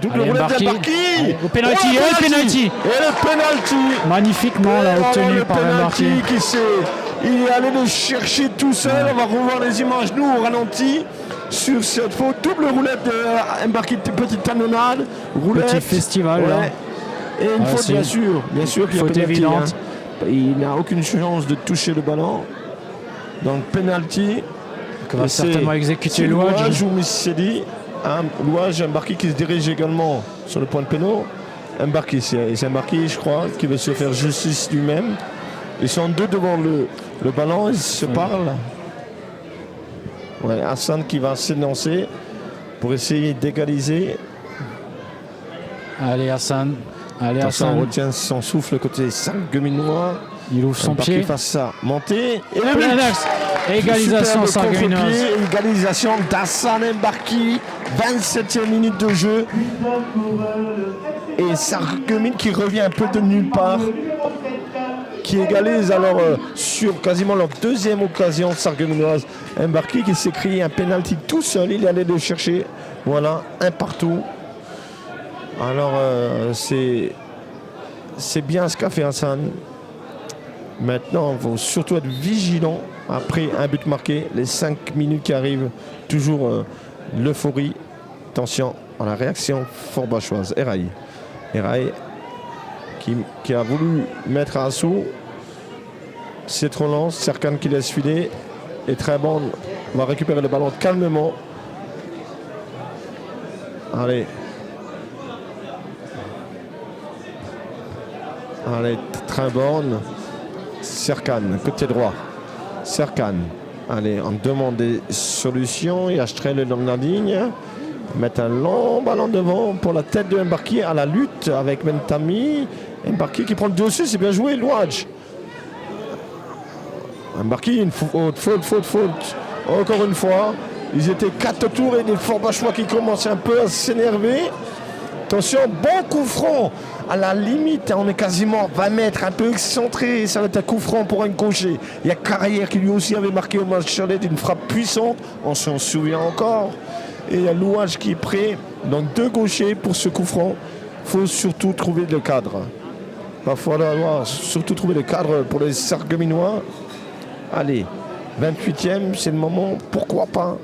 double roulette d'Mbarki. Au pénalty, et le pénalty. Magnifiquement là, obtenu par Mbarki. Il est allé le chercher tout seul. On va revoir les images, nous, au ralenti. Sur cette faute, double roulette de Mbarki, petite talonnade. Petit festival là. Et une faute, bien sûr qu'il y a faute évidente. Il n'a aucune chance de toucher le ballon. Donc, penalty. Que va certainement exécuter Louage. Ou Missedi. Louage, Mbarki qui se dirige également sur le point de pénal. Mbarki, c'est Mbarki, je crois, qui veut se faire justice lui-même. Ils sont deux devant le ballon, ils se parlent. Ouais, Hassan qui va s'élancer pour essayer d'égaliser. Allez Hassan. On retient son souffle côté Sarregueminois. Il ouvre son pied. Face à monter. Et le égalisation sargueminoise. Égalisation d'Hassan Mbarki. 27e minute de jeu. Et Sarreguemines qui revient un peu de nulle part. Qui égalise alors sur quasiment leur deuxième occasion sargueminoise. Mbarki qui s'est créé un penalty tout seul. Il est allé le chercher. Voilà, un partout. Alors c'est bien ce qu'a fait Hassan. Maintenant, il faut surtout être vigilant après un but marqué. Les 5 minutes qui arrivent, toujours l'euphorie. Attention à la réaction forbacchoise. Eraï qui a voulu mettre à assaut. C'est trop lent. Serkan qui laisse filer. Et Trimborn va récupérer le ballon calmement. Allez, Trimborn. Serkan, côté droit. Serkan. Allez, on demande des solutions. Il y a Strel dans la ligne. Mettre un long ballon devant pour la tête de Mbarki à la lutte avec Mentami. Mbarki qui prend le dossier, c'est bien joué, Louadj. Mbarki, une faute. Encore une fois, ils étaient 4 tours et des Forbachois qui commencent un peu à s'énerver. Attention, bon coup franc. À la limite, on est quasiment 20 mètres, un peu excentré. Ça va être un coup franc pour un gaucher. Il y a Carrière qui lui aussi avait marqué au match Charlotte une frappe puissante. On s'en souvient encore. Et il y a Louadj qui est prêt. Donc 2 gauchers pour ce coup franc. Il faut surtout trouver le cadre. Il va falloir surtout trouver le cadre pour les Sarregueminois. Allez, 28e, c'est le moment. Pourquoi pas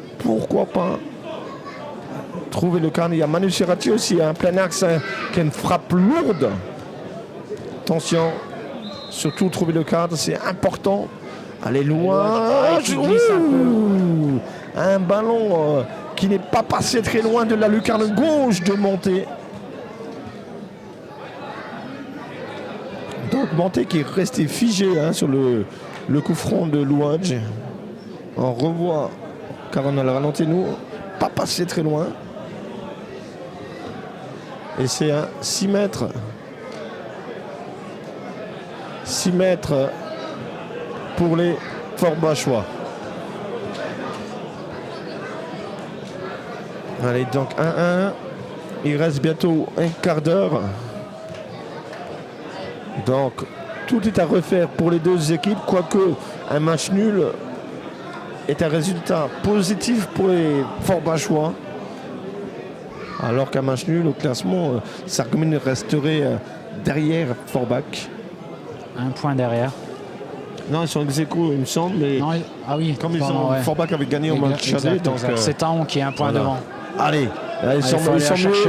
trouver le cadre. Il y a Manu Serrati aussi, un plein axe qui a une frappe lourde. Attention, surtout trouver le cadre, c'est important. Allez, loin. Un ballon qui n'est pas passé très loin de la lucarne gauche de Monté. Donc Monté qui est resté figé sur le coup franc de Louadj. On revoit, car on a le ralenti nous, pas passé très loin. Et c'est un 6 mètres. 6 mètres pour les Forbachois. Allez, donc 1-1. Il reste bientôt un quart d'heure. Donc, tout est à refaire pour les deux équipes, quoique un match nul est un résultat positif pour les Forbachois. Alors qu'un match nul au classement, Sarreguemines resterait derrière Forbach. 1 point derrière. Non, ils sont ex-aequo, il me semble. Mais non, ah oui, comme Forbach avait gagné au match aller, donc c'est Taon qui est 1 point devant. Allez, ils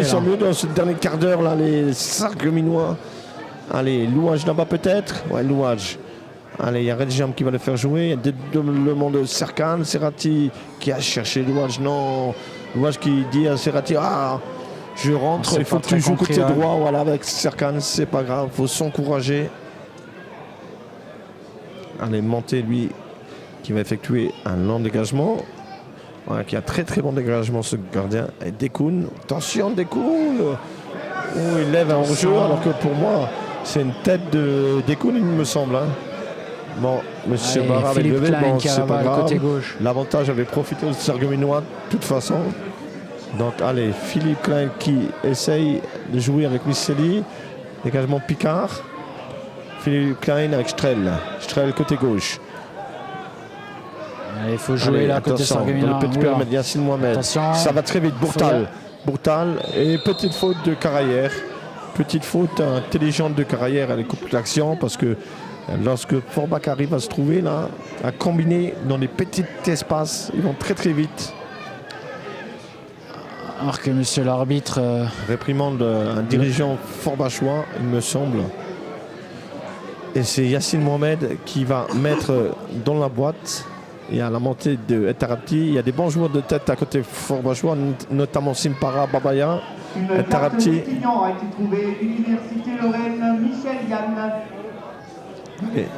sont mieux dans ce dernier quart d'heure, là, les Sarregueminois. Allez, Louadj là-bas peut-être. Ouais, Louadj. Allez, il y a Redjam qui va le faire jouer. Il y a dédoublement de Serkan. Serrati qui a cherché Louadj. Non. Louadj qui dit à Serrati, je rentre, il faut que tu joues côté droit. Voilà, avec Serkan, c'est pas grave, il faut s'encourager. Allez, Monté, lui, qui va effectuer un long dégagement. Voilà, qui a très très bon dégagement, ce gardien. Et Dekoun, attention Dekoun. Il lève un hors-jeu, alors que pour moi, c'est une tête de Dekoun, il me semble. Bon, monsieur Barra avait levé, bon, c'est pas grave. L'avantage avait profité aux Sarregueminois de toute façon. Donc allez, Philippe Klein qui essaye de jouer avec Misseli. Dégagement Picard. Philippe Klein avec Strel. Strel côté gauche. Il faut jouer là côté Sarregueminois. Le petit permettre Yacine Mohamed. Ça va très vite. Bourtal et petite faute de Carrière. Petite faute intelligente de Carrière. Elle coupe l'action parce que lorsque Forbach arrive à se trouver là, à combiner dans les petits espaces, ils vont très très vite. Alors que monsieur l'arbitre réprimande un dirigeant forbachois, il me semble. Et c'est Yacine Mohamed qui va mettre dans la boîte. Il y a la montée de Etarapti. Il y a des bons joueurs de tête à côté forbachois, notamment Simpara, Babaya. Etarapti. A été trouvé, Université Lorraine, Michel Yann.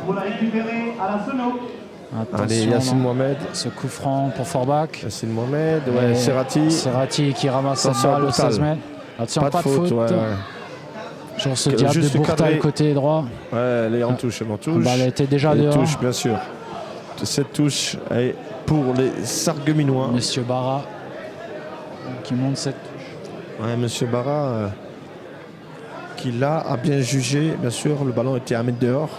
Pour la récupérer à la Sono. Allez, Yacine Mohamed. Ce coup franc pour Forbach. Yacine Mohamed, ouais, Serrati. Serrati qui ramasse la balle au 16 mètres. Attention, pas de faute. Genre ce diable de Bourtal côté droit. Ouais, elle est en touche, elle en touche. Elle était déjà dehors. Touche, bien sûr. Cette touche est pour les Sarregueminois. Monsieur Barra qui monte cette touche. Ouais, monsieur Barra qui là a bien jugé. Bien sûr, le ballon était à mettre dehors.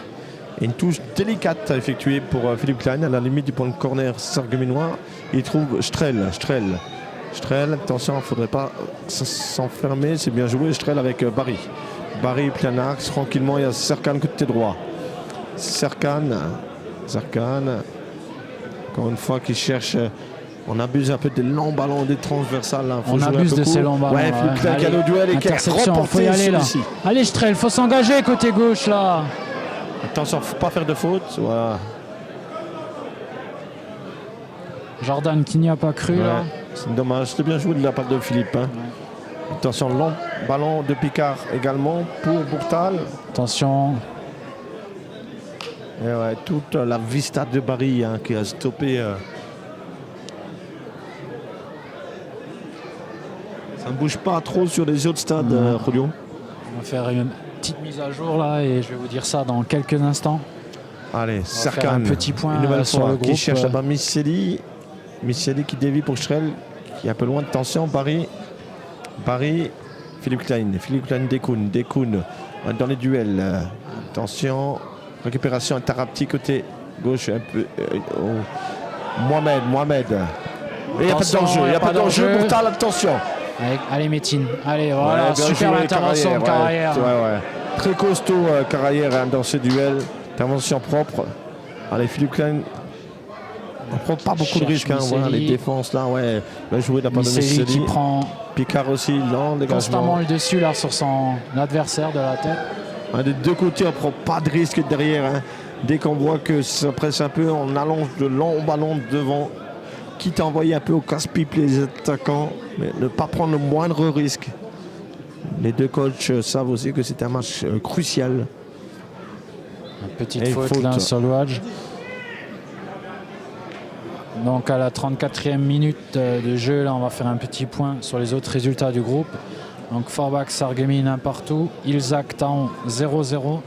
Et une touche délicate à effectuer pour Philippe Klein à la limite du point de corner Sarregueminois. Il trouve Strel, attention, il ne faudrait pas s'enfermer. C'est bien joué, Strel avec Barry. Barry, plein axe, tranquillement, il y a Serkan côté droit. Serkan, encore une fois, qui cherche. On abuse un peu des longs ballons, des transversales. Là. On abuse de ces longs ballons. Ouais, Philippe Klein qui a le duel et qui a remporté celui-ci. Allez, Strel, il faut s'engager côté gauche là. Attention, il ne faut pas faire de faute. Voilà. Jordan qui n'y a pas cru. Là. C'est dommage, c'était bien joué de la part de Philippe. Hein. Ouais. Attention, long ballon de Picard également pour Bourtal. Attention. Et ouais, toute la vista de Barry qui a stoppé. Ça ne bouge pas trop sur les autres stades, Julio. On va faire une petite mise à jour là et je vais vous dire ça dans quelques instants. Allez, Faire Serkan, un petit point une nouvelle sur fois, le qui groupe. cherche là-bas Miceli. Miceli qui dévie pour Strel, qui est un peu loin de tension. Barry, Philippe Klein, Dekoun dans les duels. Attention, récupération Tarapti côté gauche un peu. Mohamed. Il n'y a pas de danger, il n'y a pas de danger pour Tal, attention. Allez Métine, allez voilà, Ouais, bien super joué, intervention de Carrière. Ouais. Très costaud Carrière dans ce duel. Intervention propre. Allez, Philippe Klein. On ne prend pas beaucoup de risques. Voilà, les défenses là, ouais. Bien joué de la part de Miceli qui prend Picard aussi, non, dégagement. constamment le dessus là sur son adversaire de la tête. Des deux côtés, on ne prend pas de risque derrière. Dès qu'on voit que ça presse un peu, on allonge de longs ballons devant. Quitte à envoyer un peu au casse-pipe les attaquants, mais ne pas prendre le moindre risque. Les deux coachs savent aussi que c'est un match crucial. Une petite faute là sur Louage. Donc à la 34e minute de jeu, là on va faire un petit point sur les autres résultats du groupe. Donc Forbach Sarreguemines 1 partout, Ilzac Taon 0-0,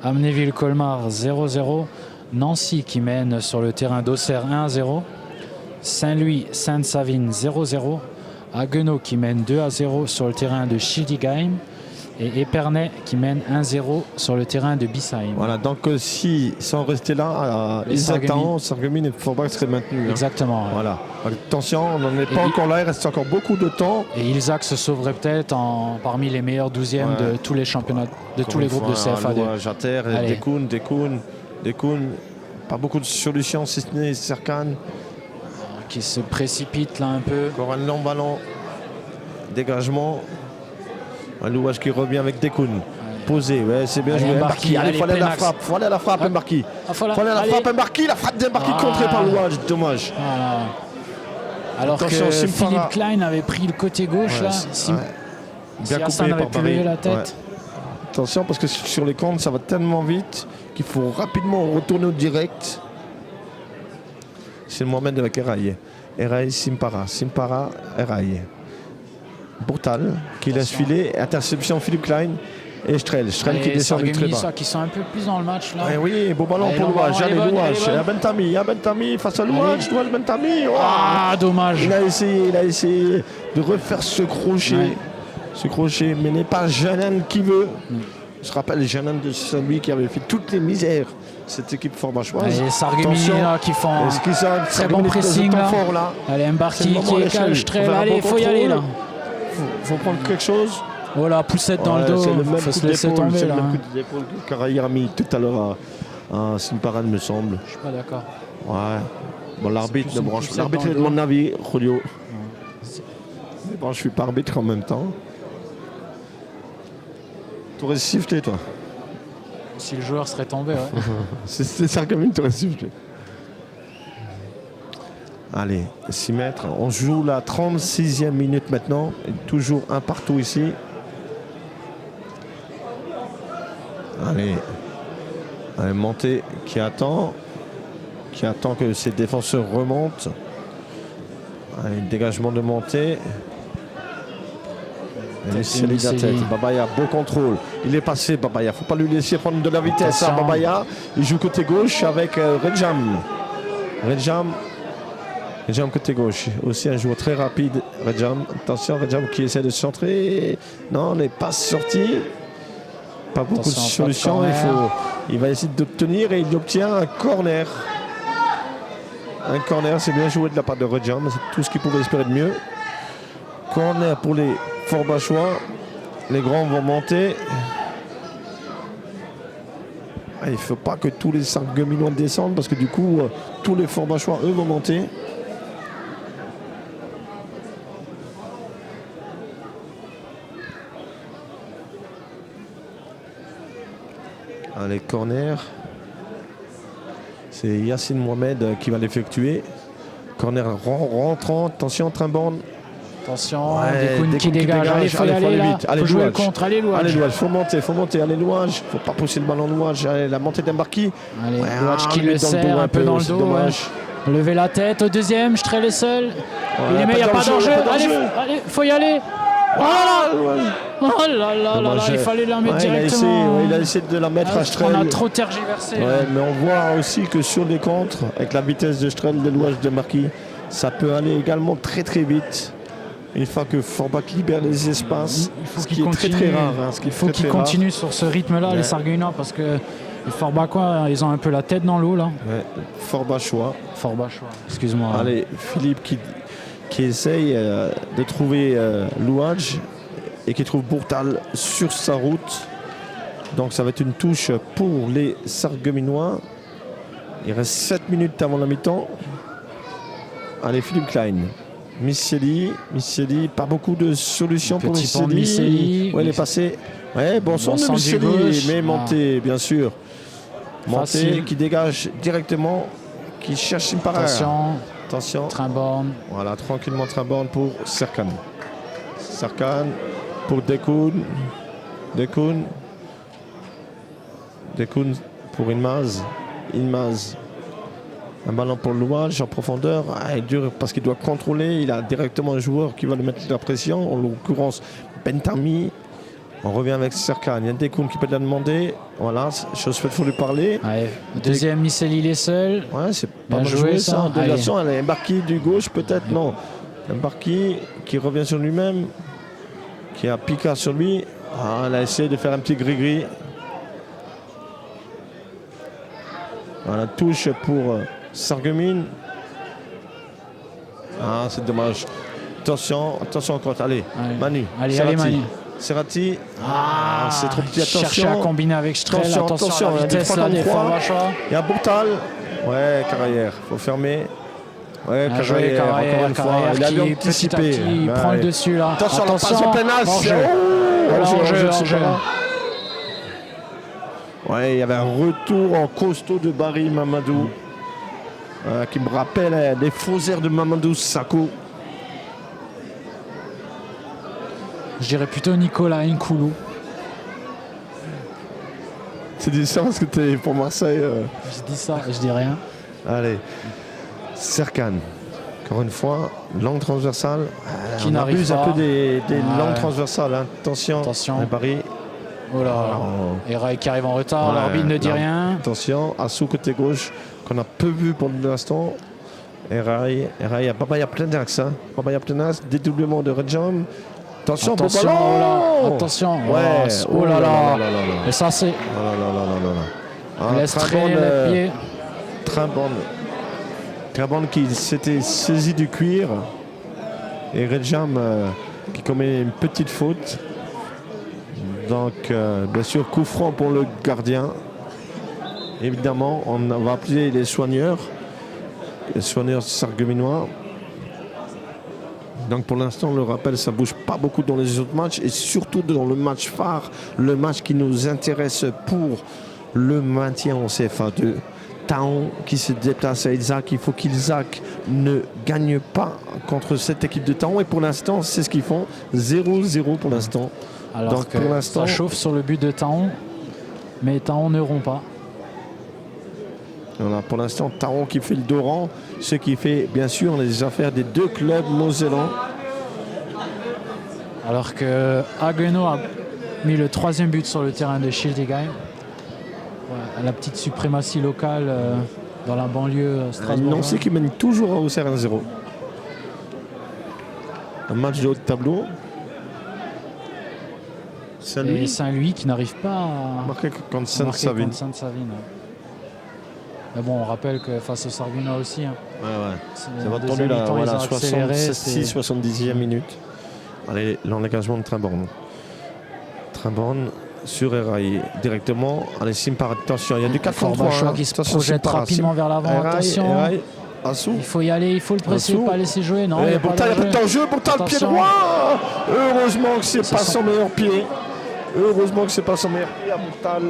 Amnéville-Colmar 0-0, Nancy qui mène sur le terrain d'Auxerre 1-0, Saint-Louis Sainte-Savine 0-0, Haguenau qui mène 2-0 sur le terrain de Schiltigheim et Épernay qui mène 1-0 sur le terrain de Bissheim. Voilà, donc si sont restés là, Sarreguemines et Forbach seraient maintenus. Exactement. Voilà. Attention, on n'en est pas encore là, il reste encore beaucoup de temps. Et Ilzac se sauverait peut-être parmi les meilleurs 12e de tous les championnats, de tous les groupes de CFA2. Jater, Dekoun, pas beaucoup de solutions si ce n'est Serkan. Qui se précipite là un peu. Encore un long ballon, dégagement. Un Louage qui revient avec Dekoun. Posé, ouais, c'est bien joué. Mbarki, il faut aller à la frappe, Mbarki. Faut aller à la frappe, Mbarki, la frappe d'Mbarki contrée par Louage, dommage. Voilà. Alors attention, que Simpara. Philippe Klein avait pris le côté gauche là. Bien Hassan coupé avait par pu Barry. lever la tête. Ouais. Attention parce que sur les comptes ça va tellement vite qu'il faut rapidement retourner au direct. C'est le Mohamed avec Eraï. Eraï, Simpara, Eraï. Bourtal qui laisse filer. Interception Philippe Klein et Strel qui descend du très bas. Qui sont un peu plus dans le match là. Oui, beau ballon pour Louage. Allez, Louage. Il y a Bentami face à Louage. Bentami. Oh. Ah, dommage. Il a essayé de refaire ce crochet. Ouais. Ce crochet, mais n'est pas Janan qui veut. Je rappelle Janan de celui qui avait fait toutes les misères. Cette équipe forbachoise. Et Sarreguemines qui font un très bon pressing là. Allez, Mbarki qui écale Strel. Allez, il faut y aller là. Faut prendre quelque chose. Voilà, poussette dans le dos. Il faut se laisser tomber là. C'est le même coup d'épaule que Carrière a mis tout à l'heure à Simpara, me semble. Je suis pas d'accord. Ouais. Bon, l'arbitre de branche. L'arbitre est de mon avis, Julio. Mais bon, je suis pas arbitre en même temps. Tu aurais sifflé, toi. Si le joueur serait tombé, ouais. C'est ça comme une, tu aurais sifflé. Allez, 6 mètres. On joue la 36e minute maintenant. Et toujours un partout ici. Allez, Monté qui attend que ses défenseurs remontent. Allez, dégagement de Monté. Babaya, beau contrôle. Il est passé, Babaya. Faut pas lui laisser prendre de la vitesse. Babaya, il joue côté gauche avec Redjam côté gauche. Aussi un joueur très rapide, Redjam. Attention, Redjam qui essaie de se centrer. Non, n'est pas sorti. Pas beaucoup de solutions. Il va essayer d'obtenir et il obtient un corner. Un corner, c'est bien joué de la part de Redjam. C'est tout ce qu'il pouvait espérer de mieux. Corner pour les Forbachois. Les grands vont monter. Il ne faut pas que tous les Sarregueminois descendent parce que du coup, tous les Forbachois, eux, vont monter. Allez, corner. C'est Yassine Mohamed qui va l'effectuer. Corner rentrant. Attention, Trimborn. Attention, Dekoun qui dégage. Allez, faut y aller là. Faut jouer le contre. Allez, Louage. Allez, Louage, faut monter. Allez, Louage. Faut pas pousser le ballon Louage. Allez, la montée d'Mbarki. Allez, Louage qui le serre un peu dans le dos. Dommage. Lever la tête au deuxième. Strel est seul. Il est mais il n'y a pas d'enjeu. Allez, faut y aller. Oh là là là là, il fallait la mettre directement. Il a essayé de la mettre à Strel. On a trop tergiversé. Ouais, mais on voit aussi que sur les contres, avec la vitesse de Strel, de Louage, de Marquis, ça peut aller également très très vite. Une fois que Forbach libère les espaces, ce qui est très très rare. Il faut qu'ils continuent sur ce rythme-là, les Sarregueminois, parce que les Forbachois, ils ont un peu la tête dans l'eau là. Ouais. Forbachois, excuse-moi. Allez, Philippe qui essaye de trouver Louage et qui trouve Bourtal sur sa route. Donc ça va être une touche pour les Sarregueminois. Il reste 7 minutes avant la mi-temps. Allez, Philippe Klein. Missieli, pas beaucoup de solutions pour Missieli. Ouais, il est passé. Ouais, bon sang de Missieli, mais monté, bien sûr. Monté, qui dégage directement, qui cherche une parade. Attention. Trimborn. Voilà, tranquillement Trimborn pour Serkan. Serkan pour Dekoun. Dekoun pour Ilmaz. Un ballon pour Louage en profondeur. Il est dur parce qu'il doit contrôler. Il a directement un joueur qui va lui mettre la pression. En l'occurrence, Bentami. On revient avec Serkan. Il y a Dekoun qui peut la demander. Voilà, chose faite, il faut lui parler. Ouais. Deuxième, Missieli, il est seul. Ouais, c'est pas mal joué ça. Elle a un Barki du gauche, peut-être, non. Un Barki qui revient sur lui-même. Qui a Picard sur lui. Elle a essayé de faire un petit gris-gris. Voilà, touche pour Sarreguemines. C'est dommage. Attention encore. Allez, Manu. Allez, Manu. Serrati. C'est trop petit. Attention. Chercher à combiner avec Strel. Attention à la vitesse là, des Forbachois. Il y a Bourtal. Ouais, Carrière. Faut fermer. Ouais, Carrière. Encore une fois. Il a anticipé. Il prend le dessus là. Attention, la passe en plein as. Hors-jeu. Ouais, il y avait un retour en costaud de Barry Mamadou. Qui me rappelle les faux airs de Mamadou Sakho. Je dirais plutôt Nicolas Nkoulou. Tu dis ça parce que tu es pour Marseille. Je dis ça, je dis rien. Allez, Serkan. Encore une fois, langue transversale. Qui on abuse un peu des langues ouais. transversales. Hein. Attention. Barry. Oh là. Et Rai qui arrive en retard. L'arbitre ne dit rien. Attention, Assou côté gauche, qu'on a peu vu pour l'instant. Et Rai, il y a plein d'axes. Dédoublement de Redjam. Attention, attention. Ouais. Oh là là. Et ça c'est. Laisse traîner le pied. Trimborn qui s'était saisi du cuir. Et Redjam qui commet une petite faute. Donc, bien sûr, coup franc pour le gardien. Évidemment, on va appeler les soigneurs sarregueminois. Donc, pour l'instant, on le rappelle, ça ne bouge pas beaucoup dans les autres matchs. Et surtout dans le match phare, le match qui nous intéresse pour le maintien en CFA2. Taon qui se déplace à Ilzac. Il faut qu'Ilzac ne gagne pas contre cette équipe de Taon. Et pour l'instant, c'est ce qu'ils font. 0-0 pour l'instant. Alors donc, que pour ça chauffe sur le but de Taon, mais Taon ne rompt pas. Voilà, pour l'instant, Taon qui fait le dos rang, ce qui fait bien sûr les affaires des deux clubs mosellans. Alors que Haguenau a mis le 3e but sur le terrain de Schiltigheim. La petite suprématie locale dans la banlieue strasbourgeoise. Nancy qui mène toujours à Auxerre 1-0. Un match de haut de tableau. Et Saint-Louis qui n'arrive pas à marquer contre Sainte-Savine. Mais bon, on rappelle que face au Sarregueminois aussi. Hein, ça va attendu là, 70e minute. Allez, l'engagement de Trimborn. Trimborn sur Eraille directement. Allez, Simpar, attention, il y a du 4-3 qui se projette rapidement vers l'avant. Attention. Assou. Il faut y aller, il faut le presser, pas laisser jouer. Non, il y a pas de temps de jeu, Bourtal, pied droit. Heureusement que c'est pas son meilleur pied. Heureusement que c'est pas son meilleur pied à Bourtal.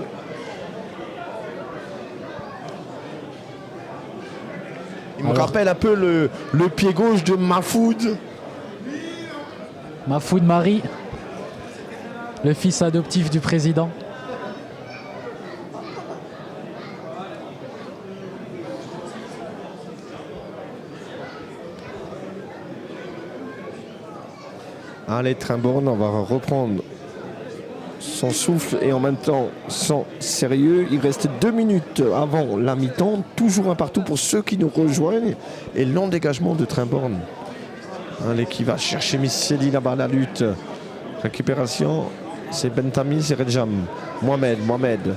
Il me rappelle un peu le pied gauche de Mahfoud. Mahfoud Marie, le fils adoptif du président. Allez, Trimborn, on va reprendre son souffle et en même temps son sérieux. Il reste 2 minutes avant la mi-temps. Toujours un partout pour ceux qui nous rejoignent. Et long dégagement de Trimborn. Allez, qui va chercher Misseli là-bas, la lutte. Récupération, c'est Bentami, c'est Redjam. Mohamed.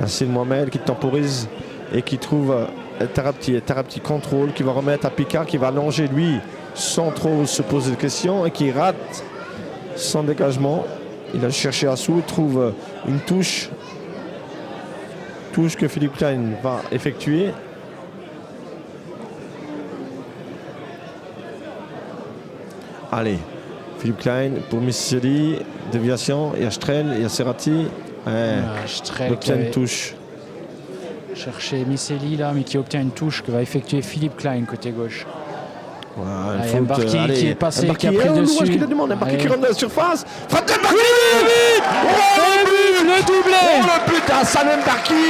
C'est Mohamed qui temporise et qui trouve Tarapti. Tarapti contrôle, qui va remettre à Picard, qui va allonger lui sans trop se poser de questions et qui rate son dégagement. Il a cherché Assou, il trouve une touche que Philippe Klein va effectuer. Allez, Philippe Klein pour Misseli, déviation, il y a Strel, il y a Serrati. Strel obtient une touche. Chercher Misseli là, mais qui obtient une touche que va effectuer Philippe Klein côté gauche. Voilà, il y a Mbarki qui est passé, qui a pris le dessus. Mbarki qui rentre dans la surface. Frappe de Mbarki. Le doublé. Le but d'Hassan Mbarki.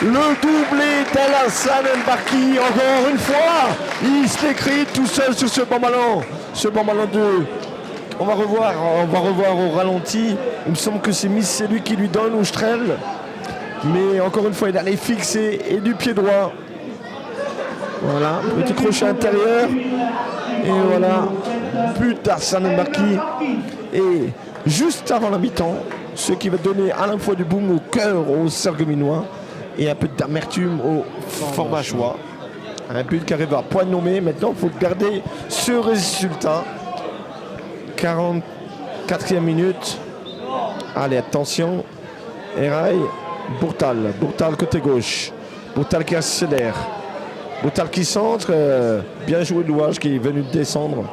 Le doublé d'Hassan Mbarki. Encore une fois, il se l'écrit tout seul sur ce bon ballon. Ce bon ballon 2. On va revoir au ralenti. Il me semble que c'est lui qui lui donne ou Strel. Mais encore une fois, il allait fixer et du pied droit. Voilà, petit crochet intérieur. Et voilà, but d'Hassan Mbarki. Et juste avant la mi-temps, ce qui va donner à la fois du boom au cœur aux Sarregueminois et un peu d'amertume aux Forbachois. Un but qui arrive à point nommé. Maintenant, il faut garder ce résultat. 44e minute. Allez, attention. Eraï, Bourtal côté gauche. Bourtal qui accélère. Bourtal qui centre, bien joué Louage qui est venu descendre.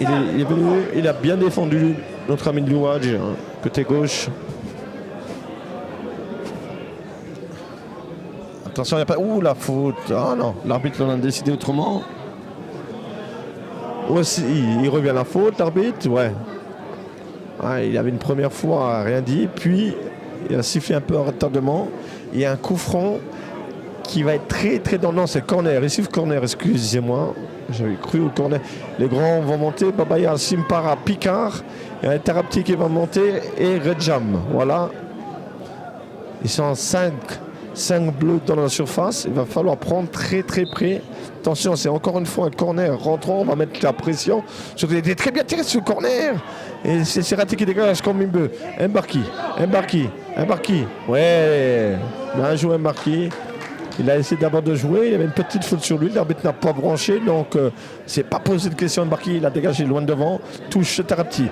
Il a bien défendu notre ami Louage, côté gauche. Attention, il n'y a pas... Ouh, la faute. Ah non, l'arbitre en a décidé autrement. Aussi, il revient à la faute, l'arbitre, ouais. Il avait une première fois rien dit, puis il a sifflé un peu en retardement. Il y a un coup franc qui va être très très dans... Non, c'est corner, il siffle corner, excusez-moi. J'avais cru au corner. Les grands vont monter, Babaya, Simpara, Picard. Il y a un Tarapti qui va monter et Redjam. Voilà. Ils sont en 5 bleus dans la surface. Il va falloir prendre très très près. Attention, c'est encore une fois un corner rentrant. On va mettre la pression. Il était très bien tiré ce corner. Et c'est Serrati qui dégage comme une bœuf. Mbarki. Ouais. Bien joué Mbarki. Il a essayé d'abord de jouer, il y avait une petite faute sur lui, l'arbitre n'a pas branché, donc c'est pas posé de question. Mbarki, il a dégagé loin devant, touche Tarapti,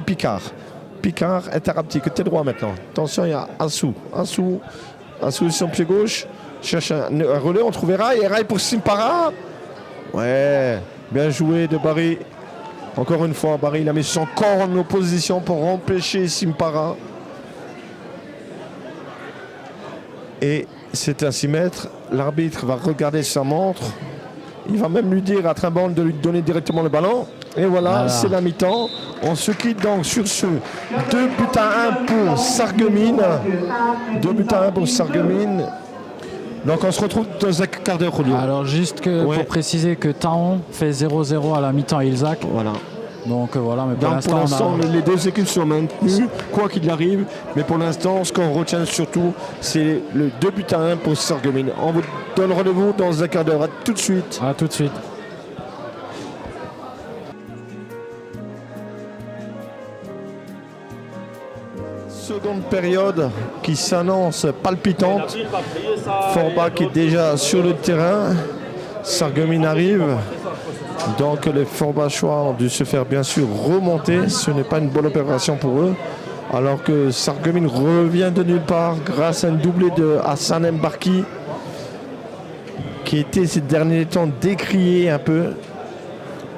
Picard, Tarapti, côté droit maintenant. Attention, il y a Assou sur son pied gauche, cherche un relais, on trouve Eraï pour Simpara. Ouais, bien joué de Barry. Encore une fois, Barry, il a mis son corps en opposition pour empêcher Simpara. Et c'est un 6 mètres. L'arbitre va regarder sa montre. Il va même lui dire à Trimborn de lui donner directement le ballon. Et voilà. C'est la mi-temps. On se quitte donc sur ce 2-1 pour Sarreguemines. 2-1 pour Sarreguemines. Donc on se retrouve dans un quart d'heure. Alors juste pour préciser que Taon fait 0-0 à la mi-temps à Ilzac. Voilà. Donc voilà, mais pour l'instant, les deux équipes sont maintenues, quoi qu'il arrive. Mais pour l'instant, ce qu'on retient surtout, c'est le 2-1 pour Sarreguemines. On vous donne rendez-vous dans un quart d'heure. À tout de suite. À tout de suite. Seconde période qui s'annonce palpitante. Forbach qui est déjà sur le terrain. Sarreguemines arrive. Donc les Forbachois ont dû se faire bien sûr remonter. Ce n'est pas une bonne opération pour eux. Alors que Sarreguemines revient de nulle part grâce à un doublé de Hassan Mbarki qui était ces derniers temps décrié un peu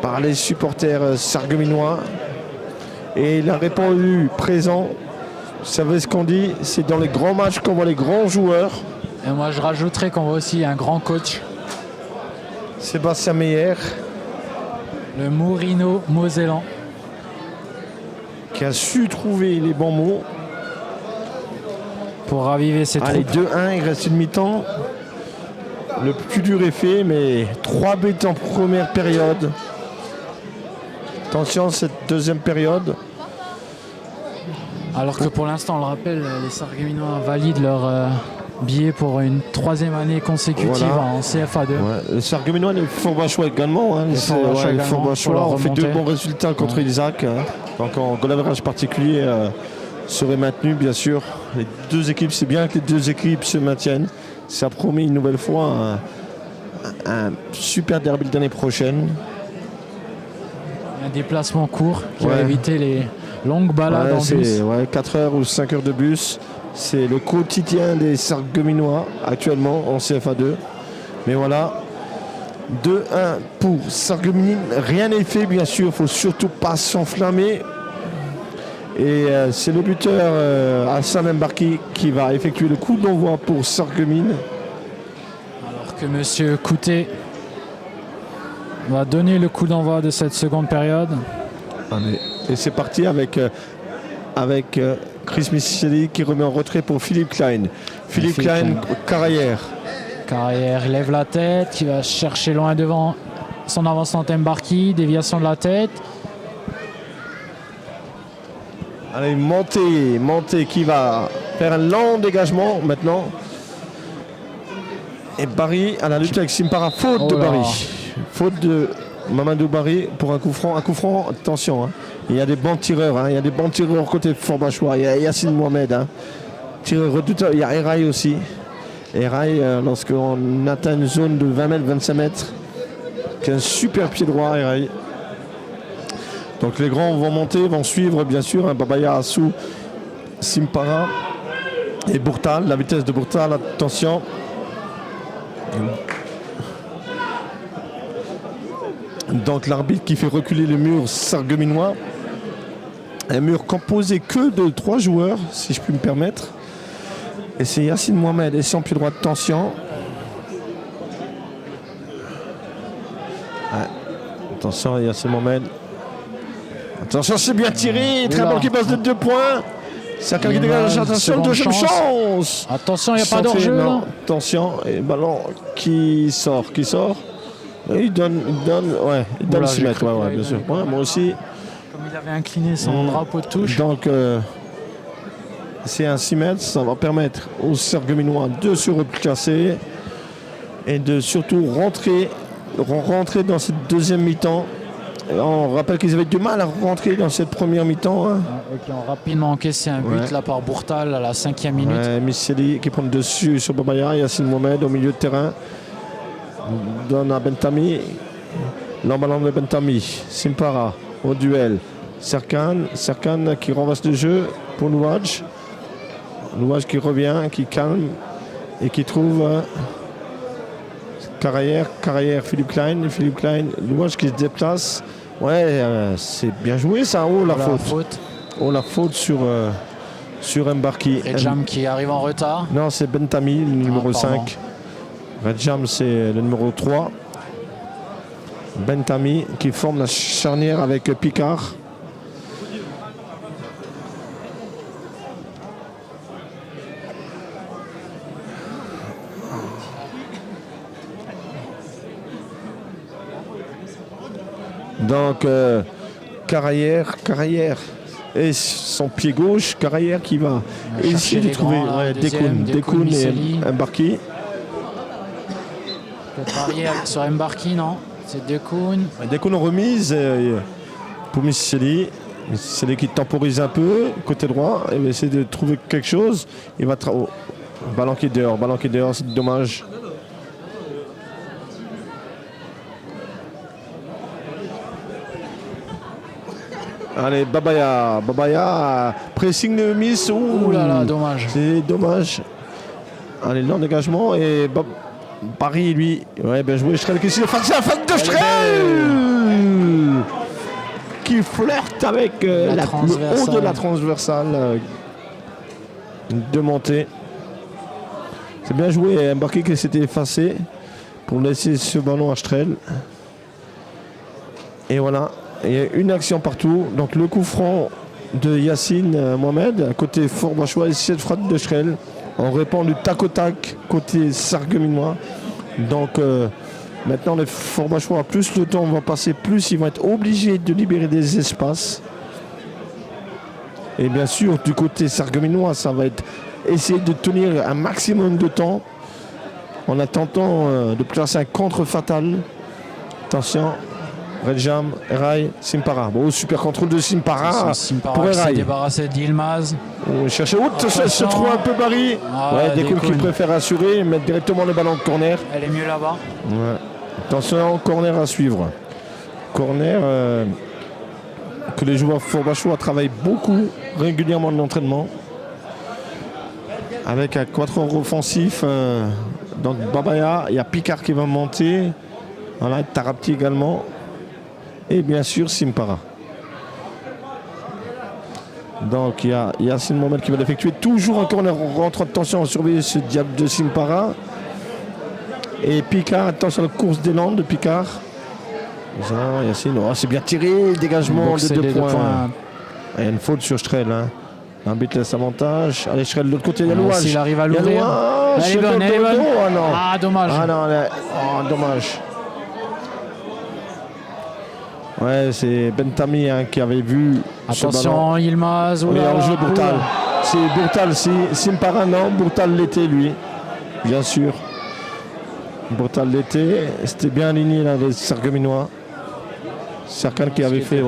par les supporters sarregueminois. Et il a répondu présent. Vous savez ce qu'on dit, c'est dans les grands matchs qu'on voit les grands joueurs. Et moi je rajouterais qu'on voit aussi un grand coach. Sébastien Meyer. Le Mourino Mosellan. Qui a su trouver les bons mots. Pour raviver ses troupes. Allez, 2-1, il reste une mi-temps. Le plus dur est fait, mais 3 buts en première période. Attention, cette deuxième période. Alors que pour l'instant, on le rappelle, les Sarregueminois valident leur billet pour une 3e année consécutive en CFA2. Ouais. Les Sarregueminois et les Fourbachois également. Hein. Les Fourbachois ont fait 2 bons résultats contre Isaac. Hein. Donc en goal average particulier serait maintenu, bien sûr. Les deux équipes, c'est bien que les deux équipes se maintiennent. Ça promet une nouvelle fois un super derby l'année prochaine. Un déplacement court qui va éviter les longues balades en bus. 4 heures ou 5 heures de bus. C'est le quotidien des Sarregueminois actuellement en CFA2. Mais voilà, 2-1 pour Sarreguemines. Rien n'est fait, bien sûr. Il ne faut surtout pas s'enflammer. Et c'est le buteur Hassan Mbarki qui va effectuer le coup d'envoi pour Sarreguemines. Alors que M. Coutet va donner le coup d'envoi de cette seconde période. Et c'est parti avec Chris Michelli qui remet en retrait pour Philippe Klein. Philippe Klein, Carrière. Carrière lève la tête, qui va chercher loin devant son avançant Mbarki, déviation de la tête. Allez, Monté qui va faire un lent dégagement maintenant. Et Barry à la lutte avec Simpara, faute de Barry. Faute de Mamadou Barry pour un coup franc. Un coup franc, attention. Hein. Il y a des bons tireurs. Hein. Il y a des bons tireurs côté Forbachois. Il y a Yassine Mohamed. Hein. Tireur redouteur. Il y a Eraï aussi. Eraï, lorsqu'on atteint une zone de 20 mètres, 25 mètres, qui a un super pied droit, Eraï. Donc les grands vont monter, vont suivre bien sûr un Babaya Assou, Simpara et Bourtal. La vitesse de Bourtal, attention. Donc l'arbitre qui fait reculer le mur sarregueminois. Un mur composé que de 3 joueurs, si je puis me permettre. Et c'est Yassine Mohamed et son pied droit de tension. Ouais. Attention Yassine Mohamed. Attention, c'est bien tiré. Très bon qui passe de 2 points. C'est quelqu'un qui dégage. Attention, deuxième chance. Attention, il n'y a pas d'enjeu. Attention, et ballon qui sort. Il donne 6 mètres. Ouais, bien sûr. Ouais, moi aussi. Comme il avait incliné son drapeau de touche. Donc, c'est un 6 mètres. Ça va permettre aux Sarregueminois de se replacer et de surtout rentrer dans cette deuxième mi-temps. On rappelle qu'ils avaient du mal à rentrer dans cette première mi-temps. Hein. Qui ont rapidement encaissé un but là par Bourtal à la 5e minute. Michelli qui prend le dessus sur Babaya, Yassine Mohamed au milieu de terrain. Donne à Bentami. L'emballon de Bentami. Simpara au duel. Serkan qui renverse le jeu pour Louadj. Louadj qui revient, qui calme et qui trouve Carrière, Philippe Klein, Louadj qui se déplace. Ouais, c'est bien joué ça. Oh la faute. Oh la faute sur Mbarki. Redjam qui arrive en retard. Non, c'est Bentami, le numéro 5. Redjam, c'est le numéro 3. Bentami qui forme la charnière avec Picard. Donc, Carrière et son pied gauche, Carrière qui va essayer de trouver Dekoun et Mbarki. Carrière sur Mbarki, non, c'est Dekoun. Dekoun en remise pour Michelli. Michelli qui temporise un peu, côté droit, il va essayer de trouver quelque chose. Il va ballon qui est dehors, c'est dommage. Allez, Babaya, pressing de Miss. Ouh là là, dommage. C'est dommage. Allez, long dégagement et Paris, lui. Ouais, bien joué. Strel qui s'est face à la faute de Strel qui flirte avec le haut de la transversale de montée. C'est bien joué. Mbarki qui s'était effacé pour laisser ce ballon à Strel. Et voilà. Il y a une action partout. Donc le coup franc de Yassine Mohamed, côté Forbachois, et cette frappe de Strel. On répond du tac au tac côté sarregueminois. Donc Maintenant, les Forbachois, plus le temps va passer, plus ils vont être obligés de libérer des espaces. Et bien sûr, du côté sarregueminois, ça va être essayer de tenir un maximum de temps en attendant de placer un contre fatal. Attention, Redjam, Eraï, Simpara. Bon, super contrôle de Simpara. Simpara pour qui s'est Eraï. débarrassé d'Yilmaz. Chercher se trouve un peu Barry. Des coups qu'il préfère assurer, mettre directement le ballon de corner. Elle est mieux là-bas. Ouais. Attention, corner à suivre. Corner que les joueurs forbachois travaillent beaucoup régulièrement dans l'entraînement. Avec un quatuor offensif. Donc Babaya, il y a Picard qui va monter. Voilà, Tarapti également. Et bien sûr Simpara. Donc il y a Yacine Mohamed qui va l'effectuer. Toujours un corner rentre. Attention, surveiller ce diable de Simpara. Et Picard, attention à la course d'élan de Picard. Yacine, c'est bien tiré, le dégagement de 2 points. Il y a une faute sur Strel. L'arbitre laisse avantage. Allez, Strel de l'autre côté, il y a Louage. S'il arrive à l'ouvrir. Elle est bonne, elle est bonne. Ah, dommage. Ah non, dommage. Ouais, c'est Bentami qui avait vu. Attention, Yilmaz. Oui, un jeu brutal. C'est brutal. Simpara, non, brutal l'était, lui. Bien sûr. Brutal l'été, c'était bien aligné là, les Sarregueminois. Serkan qui avait fait,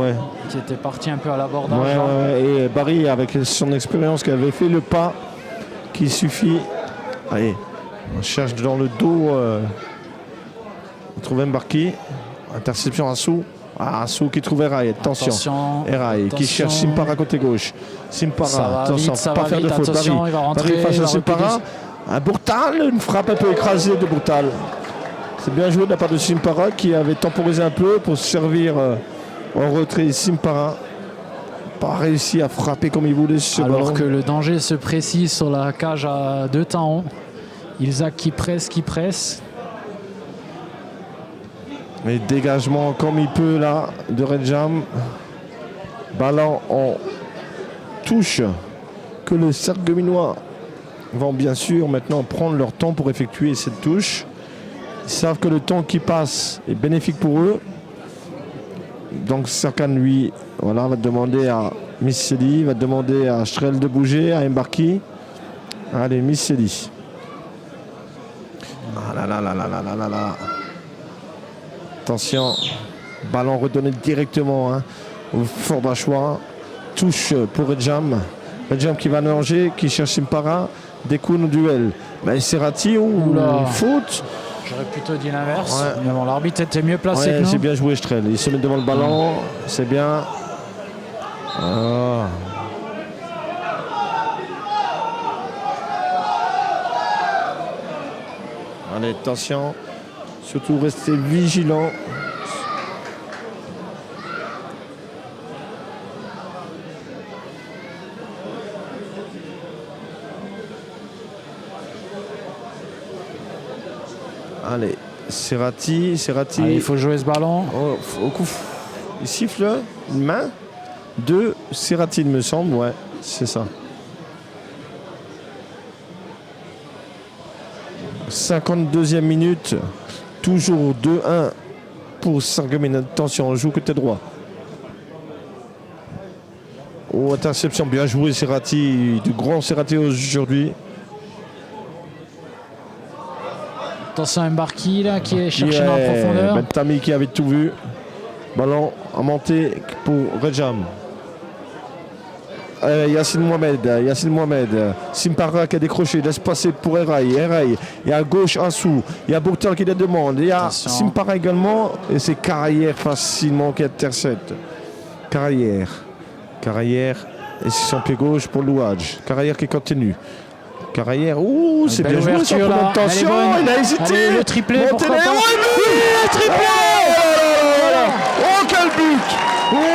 qui était parti un peu à l'abordage. Et Barry, avec son expérience, qui avait fait le pas qui suffit. Allez, on cherche dans le dos. On trouve Mbarki. Interception Assou. Assou qui trouve Eraï. Attention. Eraï qui cherche Simpara côté gauche. Simpara, attention, pas faire de faute. Attention, il va rentrer. Barry face à Simpara. Un Bourtal, une frappe un peu écrasée de Bourtal. C'est bien joué de la part de Simpara qui avait temporisé un peu pour se servir en retrait. Simpara pas réussi à frapper comme il voulait sur ce ballon. Alors que le danger se précise sur la cage à 2 temps. Ilzak qui presse. Mais dégagement comme il peut là de Redjam. Ballon en touche que le Sarregueminois vont bien sûr maintenant prendre leur temps pour effectuer cette touche. Ils savent que le temps qui passe est bénéfique pour eux. Donc Serkan lui, va demander à Misseli, va demander à Strel de bouger, à Mbarki. Allez, Misseli. Ah là. Attention, ballon redonné directement au Forbachois. Touche pour Redjam. Redjam qui va mélanger, qui cherche Simpara. Découne au duel. Mais Serrati ou faute. J'aurais plutôt dit l'inverse. Ouais. Mais bon, l'arbitre était mieux placé que nous. C'est bien joué, Strel. Il se met devant le ballon. C'est bien. Allez, attention. Surtout rester vigilant. Allez, Serrati. Allez, il faut jouer ce ballon. Au coup, il siffle une main de Serrati, il me semble. Ouais, c'est ça. 52e minute. Toujours 2-1 pour Sarreguemines. Attention, on joue côté droit. Interception, bien joué Serrati. Du grand Serrati aujourd'hui. Attention à Mbarki là qui est cherché dans la profondeur. Bentami qui avait tout vu. Ballon à monter pour Redjam. Yacine Mohamed. Simpara qui a décroché. Laisse passer pour Eraï. Il y a à gauche Assou. Il y a Bourtal qui la demande. Il y a Simpara également. Et c'est Carrière facilement qui intercepte. Carrière. Et c'est son pied gauche pour Louage. Carrière qui continue. C'est bien joué ça pour attention, il a hésité. Allez, le triplé, pourquoi pas. Le triplé.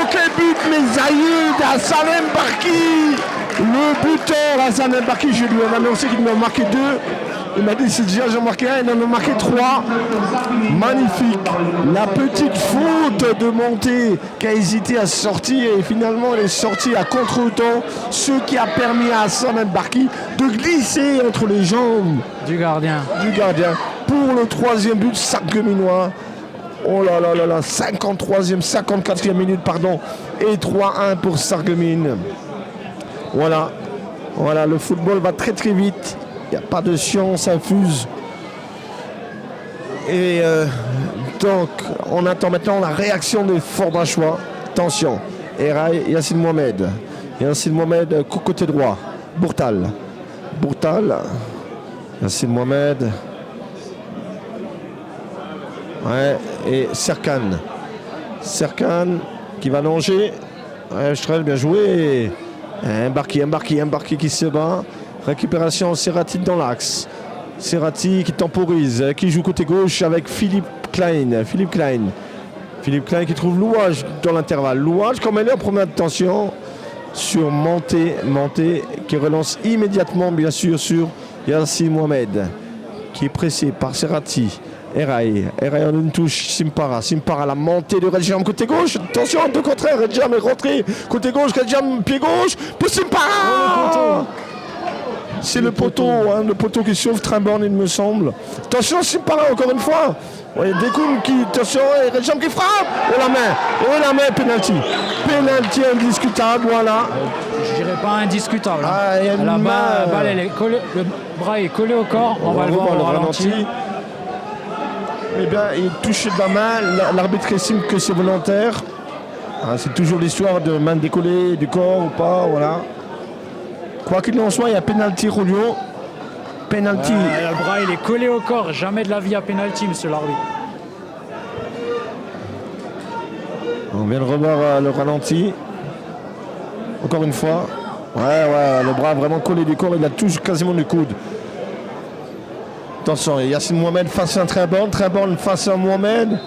Quel but, mes aïeux d'Hassan Mbarki. Le buteur Hassan Mbarki, je lui ai annoncé qu'il m'a marqué 2. Il m'a dit c'est déjà j'en marqué 1, il en a marqué 3. Magnifique. La petite faute de montée qui a hésité à sortir et finalement elle est sortie à contre-temps, ce qui a permis à Hassan Mbarki de glisser entre les jambes du gardien. pour le troisième but sarregueminois. Oh là là là là, 54e minute, pardon. Et 3-1 pour Sarreguemines. Voilà. Voilà, le football va très très vite. Il n'y a pas de science infuse. Et donc, on attend maintenant la réaction des Forbachois. Attention, Eraï, Yassine Mohamed. Yassine Mohamed, côté droit. Bourtal. Yassine Mohamed. Ouais, et Serkan qui va longer. Ouais, Strel, bien joué. Embarqué qui se bat. Récupération, Serrati dans l'axe. Serrati qui temporise, qui joue côté gauche avec Philippe Klein qui trouve Louage dans l'intervalle. Louage comme elle est en première tension sur Monté qui relance immédiatement bien sûr sur Yassine Mohamed qui est pressé par Serrati. Eraï en une touche, Simpara, la montée de Redjam côté gauche, attention, de contraire, Redjam est rentré, côté gauche, Redjam pied gauche, pour Simpara. C'est le poteau qui sauve Trimborn, il me semble. Attention, Simpara encore une fois. Ouais, Dekoun qui, attention, et Redjam qui frappe. Et la main, penalty. Penalty indiscutable, voilà. Je dirais pas indiscutable. Ah, y a la balle, elle est collée, le bras est collé au corps, on va le voir au ralenti. Eh bien, il touche de la main, l'arbitre estime que c'est volontaire. C'est toujours l'histoire de main décollée du corps ou pas, voilà. Quoi qu'il en soit, il y a pénalty, Rolio. Pénalty. Le bras, il est collé au corps, jamais de la vie à pénalty, monsieur l'arbitre. On vient de revoir le ralenti. Encore une fois. Ouais, le bras vraiment collé du corps, il la touche quasiment du coude. Attention, Yassine Mohamed face à un Trimborn face à Mohamed.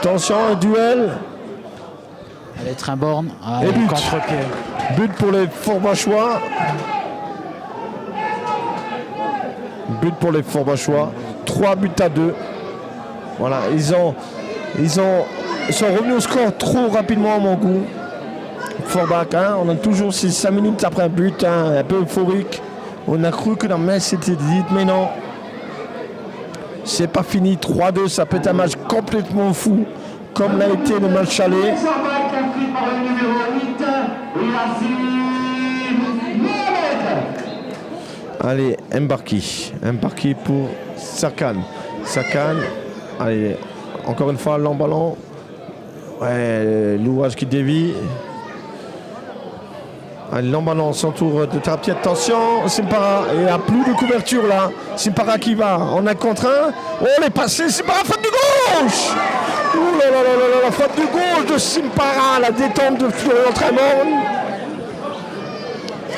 Attention, un duel. Allez, Trimborn, et but. contre-pied. But pour les Forbachois. But pour les Forbachois. 3-2. Voilà, ils sont revenus au score trop rapidement à mon goût. Forbach, on a toujours ces 5 minutes après un but, un peu euphorique. On a cru que la messe s'était dite, mais non. C'est pas fini, 3-2, ça peut être un match complètement fou, comme l'a été le match aller. Allez, Embarki pour Serkan, allez, encore une fois, l'emballon. Ouais, Louage qui dévie. Allez, l'emballon s'entoure de Trapier. Attention, Simpara. Il n'y a plus de couverture là. Simpara qui va. On a contre un. Oh, on est passé. Simpara, faute de gauche. Ouh là là là là, la faute de gauche de Simpara. La détente de Florian Trimborn.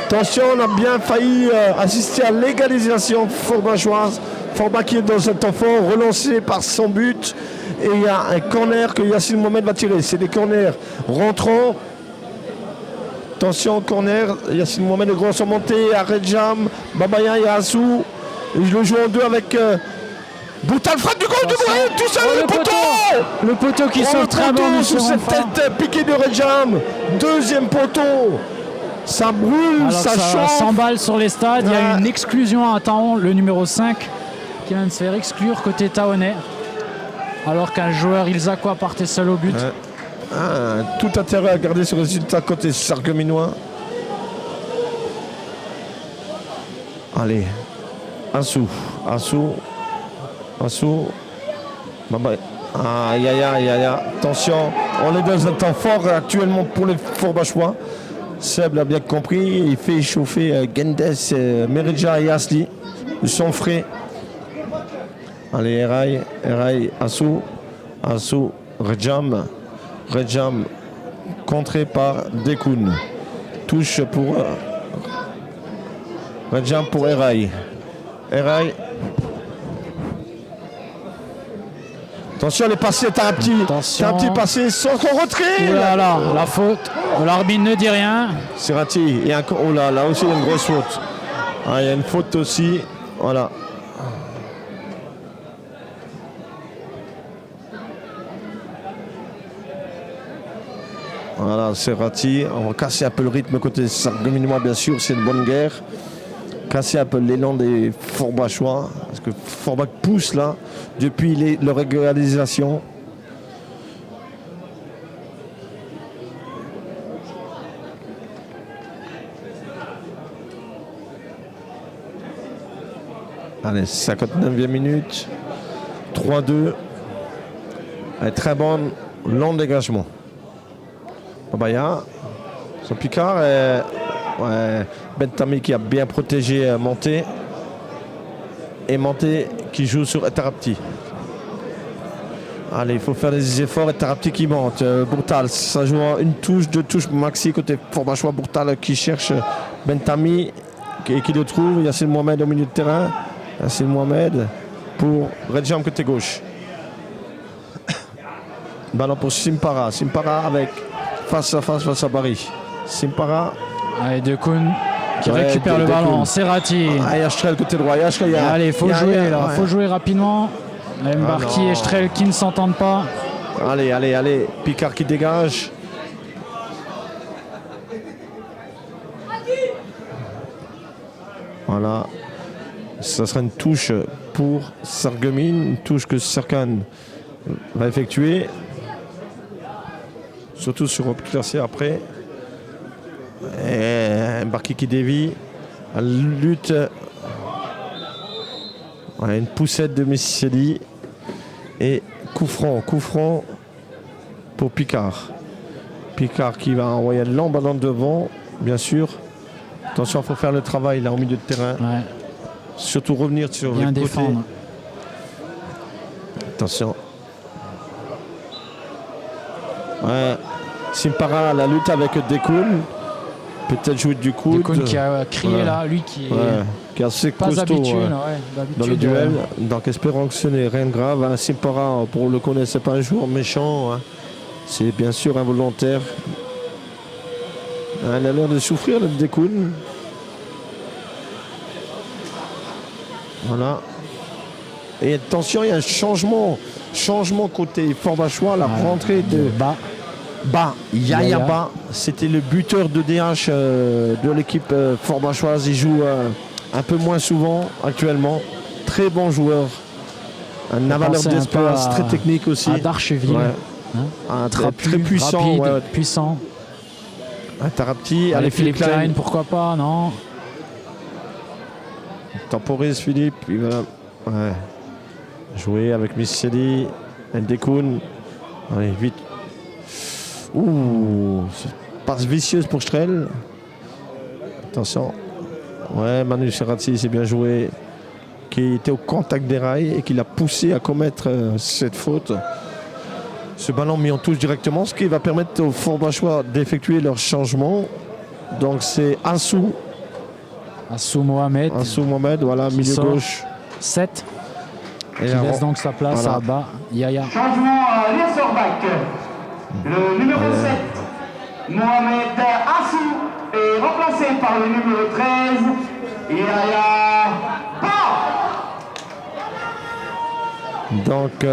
Attention, on a bien failli assister à l'égalisation forbachoise. Forbach qui est dans un temps fort, relancé par son but. Et il y a un corner que Yassine Mohamed va tirer. C'est des corners rentrants. Attention, corner, Yassine Mohamed est grand sur montée, à Redjam, Babaya et Assou. Et je le joue en deux avec Boutal, frappe du goal de Brahim, tout seul, le poteau. Le poteau qui sort très bon sur cette tête piquée de Redjam. Deuxième poteau. Ça brûle, alors ça chauffe. Ça s'emballe sur les stades. Il y a une exclusion à Taon, le numéro 5, qui vient de se faire exclure côté taonais. Alors qu'un joueur Ilzakoua partait seul au but. Tout intérêt à garder ce résultat côté sarregueminois. Allez, Assou. Aïe. Attention, on est dans un temps fort actuellement pour les Forbachois. Seb l'a bien compris, il fait chauffer Gendes, Meridja et Asli. Ils sont frais. Allez, Eraï, Assou, Redjam, contré par Dekoun. Touche pour Redjam pour Eraï. Attention, elle est passée, t'as un petit passé sans son retrait. Là, la faute. L'arbitre ne dit rien. Serrati, là aussi il y a une grosse faute. Il y a une faute aussi. Voilà. Voilà, Serrati. On va casser un peu le rythme côté sarregueminois, bien sûr, c'est une bonne guerre. casser un peu l'élan des Forbachois. Parce que Forbach pousse là depuis leur égalisation. Allez, 59e minute. 3-2. Très bon long dégagement. Babaya. Son Picard. Ouais, Bentami qui a bien protégé Monté. Et Monté qui joue sur Etarapti. Allez, il faut faire des efforts. Etarapti qui monte. Bourtal, ça joue une touche, deux touches. Maxi côté Forbachois. Bourtal qui cherche Bentami et qui le trouve. Yassine Mohamed au milieu de terrain. Yassine Mohamed pour Redjam côté gauche. Ballon pour Simpara. Simpara avec face à Barry. Simpara. Allez, Dekoun qui récupère le ballon. Serrati. Il y a Strel côté droit. Allez, il faut jouer là. Il faut jouer rapidement. Mbarki et Strel qui ne s'entendent pas. Allez. Picard qui dégage. Voilà. Ça sera une touche pour Sarreguemines, une touche que Serkan va effectuer. Surtout sur Obclassé après. Et Mbarki qui dévie. Lutte. Voilà, une poussette de Missili. Et coup franc pour Picard. Picard qui va envoyer un long ballon devant, bien sûr. Attention, il faut faire le travail là au milieu de terrain. Ouais. Surtout revenir sur bien le défendre. côté. Attention. Ouais. Simpara, la lutte avec Dekoun. Peut-être jouer du coude. Dekoun qui a crié là, lui qui est assez pas costaud dans le duel. Donc espérons que ce n'est rien de grave. Hein. Simpara, pour le connaître, c'est pas un joueur méchant. Hein. C'est bien sûr involontaire. Il a l'air de souffrir, le Dekoun. Voilà. Et attention, il y a un changement côté Forbachois, la rentrée de Yaya Ba. C'était le buteur de DH de l'équipe forbachoise. Il joue un peu moins souvent actuellement. Très bon joueur. Un avaleur d'espace, très technique aussi. À Darcheville. Très puissant. Rapide, puissant. Un Tarapti. Allez, Philippe Klein, pourquoi pas, non? Temporise Philippe. Il va jouer avec Misseli. Ndekoun. Allez, vite. Passe vicieuse pour Strel. Attention. Ouais, Manu Serrati, c'est bien joué. Qui était au contact des rails et qui l'a poussé à commettre cette faute. Ce ballon mis en touche directement, ce qui va permettre aux Forbachois d'effectuer leur changement. Donc c'est Assou Mohamed, voilà, milieu gauche. 7. Qui laisse donc sa place à Ba Yaya. Changement à Liersorbach. Le numéro 7, Mohamed Assou, est remplacé par le numéro 13, Yaya Ba. Donc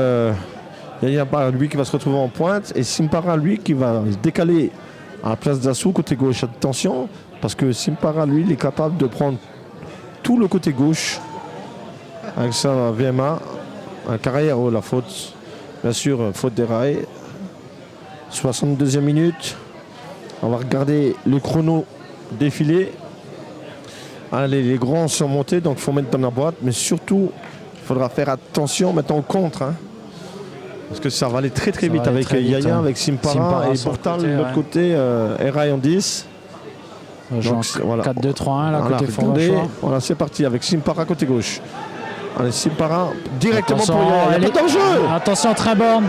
Yaya Ba, lui qui va se retrouver en pointe, et Simpara, lui qui va se décaler à la place d'Assou côté gauche. Attention, parce que Simpara, lui, il est capable de prendre tout le côté gauche avec sa VMA. Un carrière, la faute, bien sûr, faute des rails. 62e minute. On va regarder le chrono défiler. Allez, les grands sont montés, donc il faut mettre dans la boîte. Mais surtout, il faudra faire attention maintenant au contre. Hein, parce que ça va aller très vite avec Yaya, avec Simpara et Portal de l'autre côté, Eraï en 10. Donc, voilà. 4-2-3-1 là, côté Forbachois. Voilà, c'est parti avec Simpara côté gauche. Allez, Simpara directement pour Yaya. Il y a pas d'enjeu. Attention, Trimborn.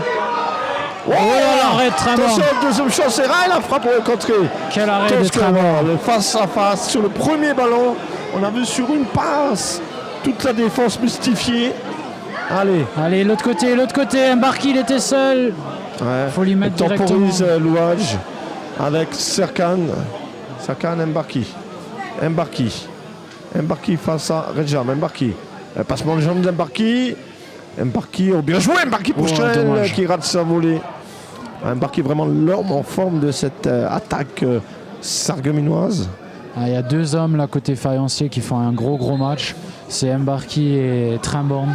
L'arrêt de Trimborn. Attention, deuxième chance, Eraï, la frappe pour le contrer. Quel arrêt de Trimborn. Le face à face sur le premier ballon. On a vu sur une passe toute la défense mystifiée. Allez, l'autre côté, Mbarki, il était seul. Faut lui mettre directement. Temporise Louage avec Serkan Mbarki face à Redjam. Mbarki. Passement de jambe d'Mbarki. Mbarki, bien joué Mbarki pour Strel qui rate sa volée. Mbarki vraiment l'homme en forme de cette attaque sarregueminoise. Il y a deux hommes là côté faïencier qui font un gros match. C'est Mbarki et Trimborn.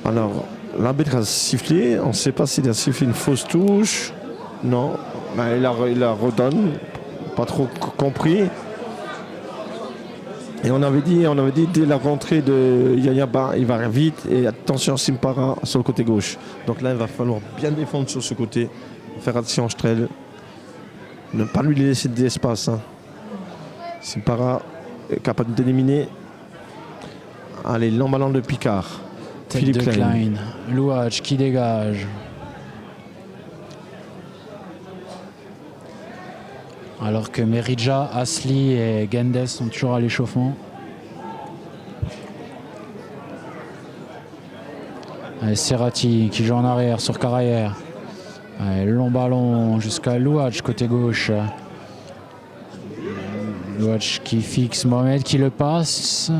Alors, l'arbitre a sifflé. On ne sait pas s'il a sifflé une fausse touche. Non. Ben, il la redonne. Pas trop compris. Et on avait dit dès la rentrée de Yayaba, il va vite. Et attention, Simpara sur le côté gauche. Donc là, il va falloir bien défendre sur ce côté. Faire attention, Strel. Ne pas lui laisser d'espace. Hein. Simpara est capable d'éliminer. Allez, long ballon de Picard. Tête Philippe de Klein. Klein. Louage qui dégage. Alors que Merija, Asli et Gendes sont toujours à l'échauffement. Serrati qui joue en arrière sur Carrière. Long ballon jusqu'à Louage côté gauche. Louage qui fixe Mohamed qui le passe.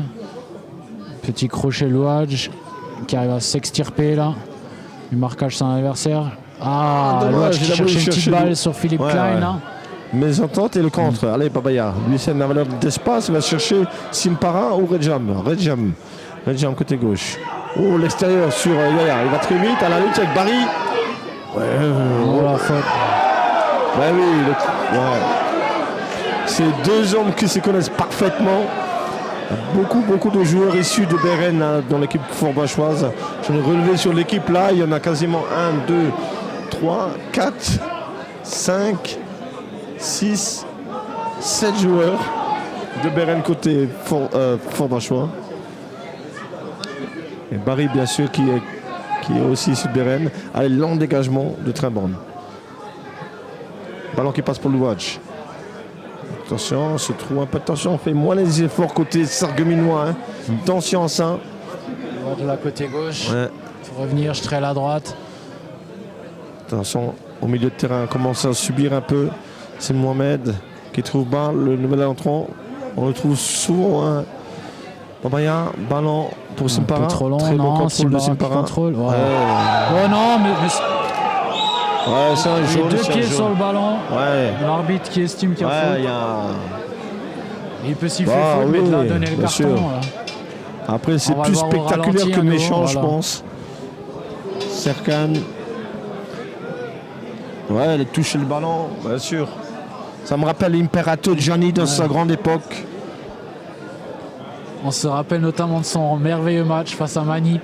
Petit crochet Louage qui arrive à s'extirper là. Du marquage sur l'adversaire. Louage qui cherche une petite balle sur Philippe Klein. Là. Mésentente et le contre. Allez, Babaya. Lui, c'est une valeur d'espace. Il va chercher Simpara ou Redjam. Redjam côté gauche. Oh, l'extérieur sur Yaya. Il va très vite à la lutte avec Barry. La faute. C'est deux hommes qui se connaissent parfaitement. Beaucoup de joueurs issus de Beren dans l'équipe forbachoise. J'en ai relevé sur l'équipe là. Il y en a quasiment 1, 2, 3, 4, 5, 6, 7 joueurs de Beren côté forbachois. Et Barry, bien sûr, qui est aussi issu de Beren. Allez, long dégagement de Trimborn. Ballon qui passe pour Louage. Attention, on se trouve un peu de tension. On fait moins les efforts côté sargueminois. Hein. Tension en sein. Louage de la côté gauche. Ouais. Faut revenir, je traîne à droite. Attention, au milieu de terrain, commence à subir un peu. C'est Mohamed qui trouve bas le nouvel entrant. On le trouve souvent. Hein. Babaya, ballon pour Simpara. Trop long, très bon contrôle de Simpara. Contrôle. Ouais. Oh non, mais c'est un jaune. deux pieds sur le ballon. Ouais. L'arbitre qui estime qu'il y a faute. Il peut siffler faute, mais de la donner le carton. Après, c'est plus spectaculaire que méchant, je pense. Serkan. Ouais, elle a touché le ballon, bien sûr. Ça me rappelle l'Imperato Gianni dans sa grande époque. On se rappelle notamment de son merveilleux match face à Mani,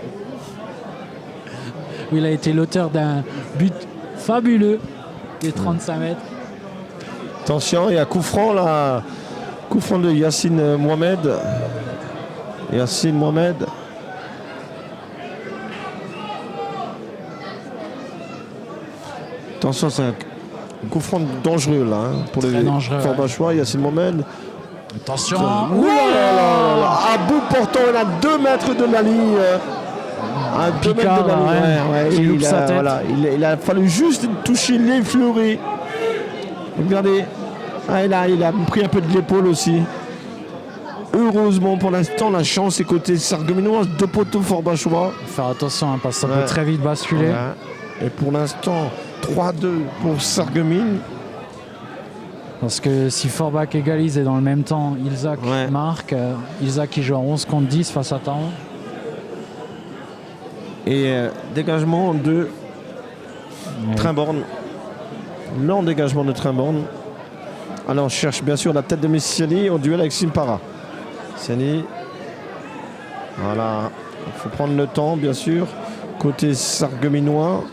où il a été l'auteur d'un but fabuleux des 35 mètres. Attention, il y a coup franc là. Coup franc de Yacine Mohamed. Attention, c'est un coup franc dangereux là, hein, pour les forbachois. Yacine Mohamed. Attention. À bout portant, il a 2 mètres de la ligne. À 2 mètres de la ligne. Il loupe sa tête. Il a fallu juste toucher l'effleuré. Regardez. Il a pris un peu de l'épaule aussi. Heureusement pour l'instant, la chance est côté sargueminois, 2 poteaux forbachois. Faire attention, hein, parce que ça peut très vite basculer. Ouais. Et pour l'instant, 3-2 pour Sarreguemines. Parce que si Forbach égalise et dans le même temps Ilzac marque, Ilzac qui joue à 11 contre 10 face à Taon. Et dégagement de Trimborn. Long dégagement de Trimborn. Alors on cherche bien sûr la tête de Messiani au duel avec Simpara. Messiani. Voilà. Il faut prendre le temps bien sûr. Côté sargueminois.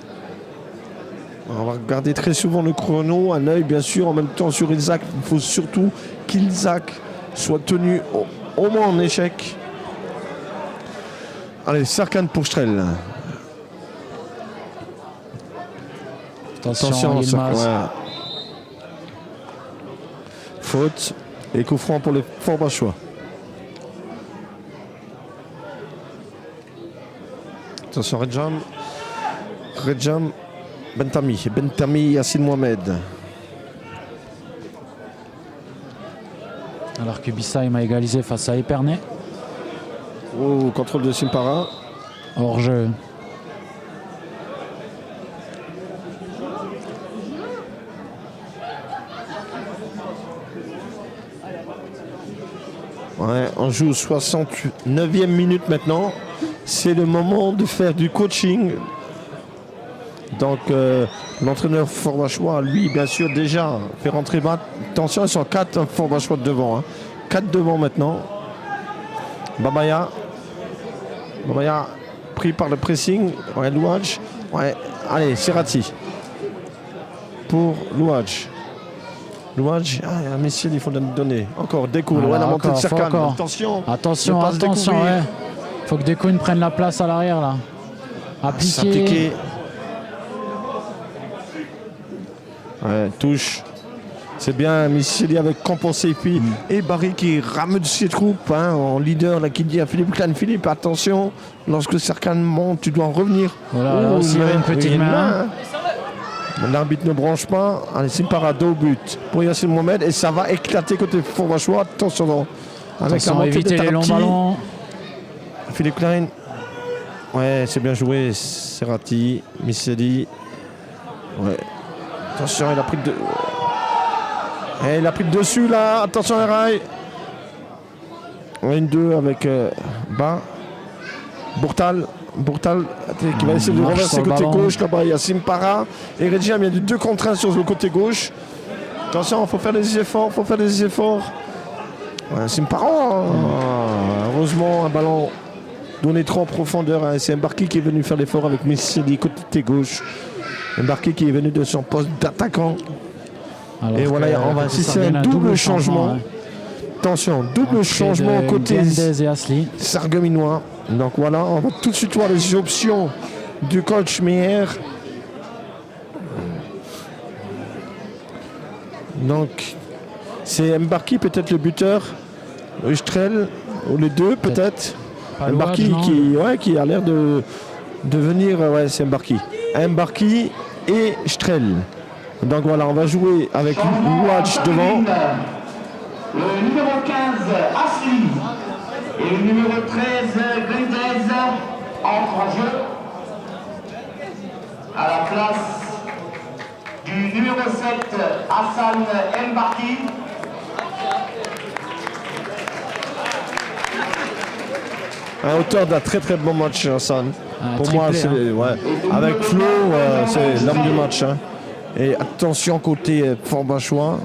On va regarder très souvent le chrono, un œil bien sûr, en même temps sur Ilzac. Il faut surtout qu'Ilzac soit tenu au moins en échec. Allez, Serkan pour Strel. Attention, Faute et coup franc pour les forbachois. Attention, Redjam. Bentami, Yacine Mohamed. Alors que Bissaïm a égalisé face à Épernay. Oh, contrôle de Simpara. Hors jeu. Ouais, on joue 69e minute maintenant. C'est le moment de faire du coaching. Donc l'entraîneur Forbachois, lui, bien sûr, déjà fait rentrer bas. Attention, ils sont 4 Forbachois devant. 4 devant maintenant. Babaya pris par le pressing. Ouais, Louadj. Ouais, allez, Serrati. Pour Louadj. Louadj, messieurs, il faut le donner. Encore Dekoun, Voilà, la montée de Serkan. Attention, ouais. Faut que Dekoun prenne la place à l'arrière là. Appliquer. Ouais, touche. C'est bien, Missili avec compensé. Puis, et Barry qui rame de ses troupes en leader là, qui dit à Philippe Klein, Philippe, attention, lorsque Serkan monte, tu dois revenir. Voilà, là aussi, il y avait une petite main. L'arbitre ne branche pas. Allez, Simparado au but pour Yassine Mohamed et ça va éclater côté Forbachois. Attention, avec la montée éviter de les longs ballons. Philippe Klein. Ouais, c'est bien joué. Serrati, Misseli. Ouais. Attention, il a pris il a pris le dessus là. Attention, Eraï. Une 2 avec Bas. Bourtal qui va essayer de renverser côté gauche. Là-bas, il y a Simpara. Et Reggiam, il y a 2 contre 1 sur le côté gauche. Attention, il faut faire des efforts. Ouais, Simpara. Heureusement, un ballon donné trop en profondeur. C'est Mbarki qui est venu faire l'effort avec Missili côté gauche. Mbarki qui est venu de son poste d'attaquant. Alors et voilà, on va assister à un double changement. Ouais. Attention, double changement côté Sarregueminois. Donc voilà, on va tout de suite voir les options du coach Meyer. Donc c'est Mbarki peut-être le buteur, Ustrel, ou les deux peut-être. Mbarki qui a l'air de venir, c'est Mbarki. Mbarki et Strel. Donc voilà, on va jouer avec Louadj devant. Le numéro 15, Asli. Et le numéro 13, Grindes, entre en jeu. À la place du numéro 7, Hassan Mbarki. Un auteur d'un très très bon match, Hassan. Pour moi, c'est avec Flo, c'est l'homme du match. Et attention côté Forbachois,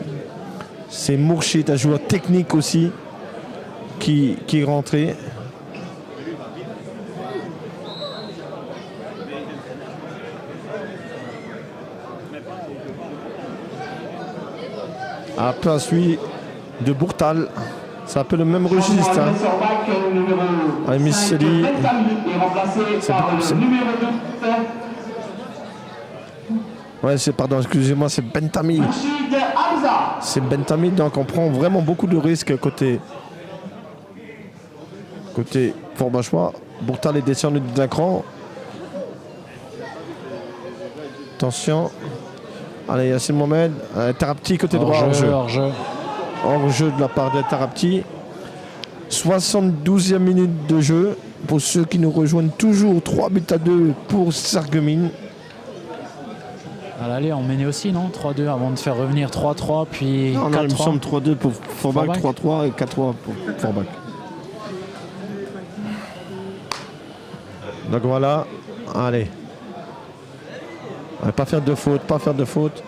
c'est Mourchid, un joueur technique aussi, qui est rentré. À la place, lui, de Bourtal. C'est un peu le même registre. Misseli. Excusez-moi, c'est Bentami. C'est Bentami, donc on prend vraiment beaucoup de risques côté Forbachois. Bourtal est descendu d'un cran. Attention. Allez, Yassine Mohamed. Tarapti côté droit. Hors-jeu de la part de Tarapti. 72e minute de jeu. Pour ceux qui nous rejoignent, toujours 3-2 pour Sarreguemines. À l'aller, on menait aussi, non 3-2 avant de faire revenir 3-3, puis 4-3. Non, il me semble 3-2 pour Forbach, 3-3 et 4-3 pour Forbach. Donc voilà, allez. Pas faire de faute.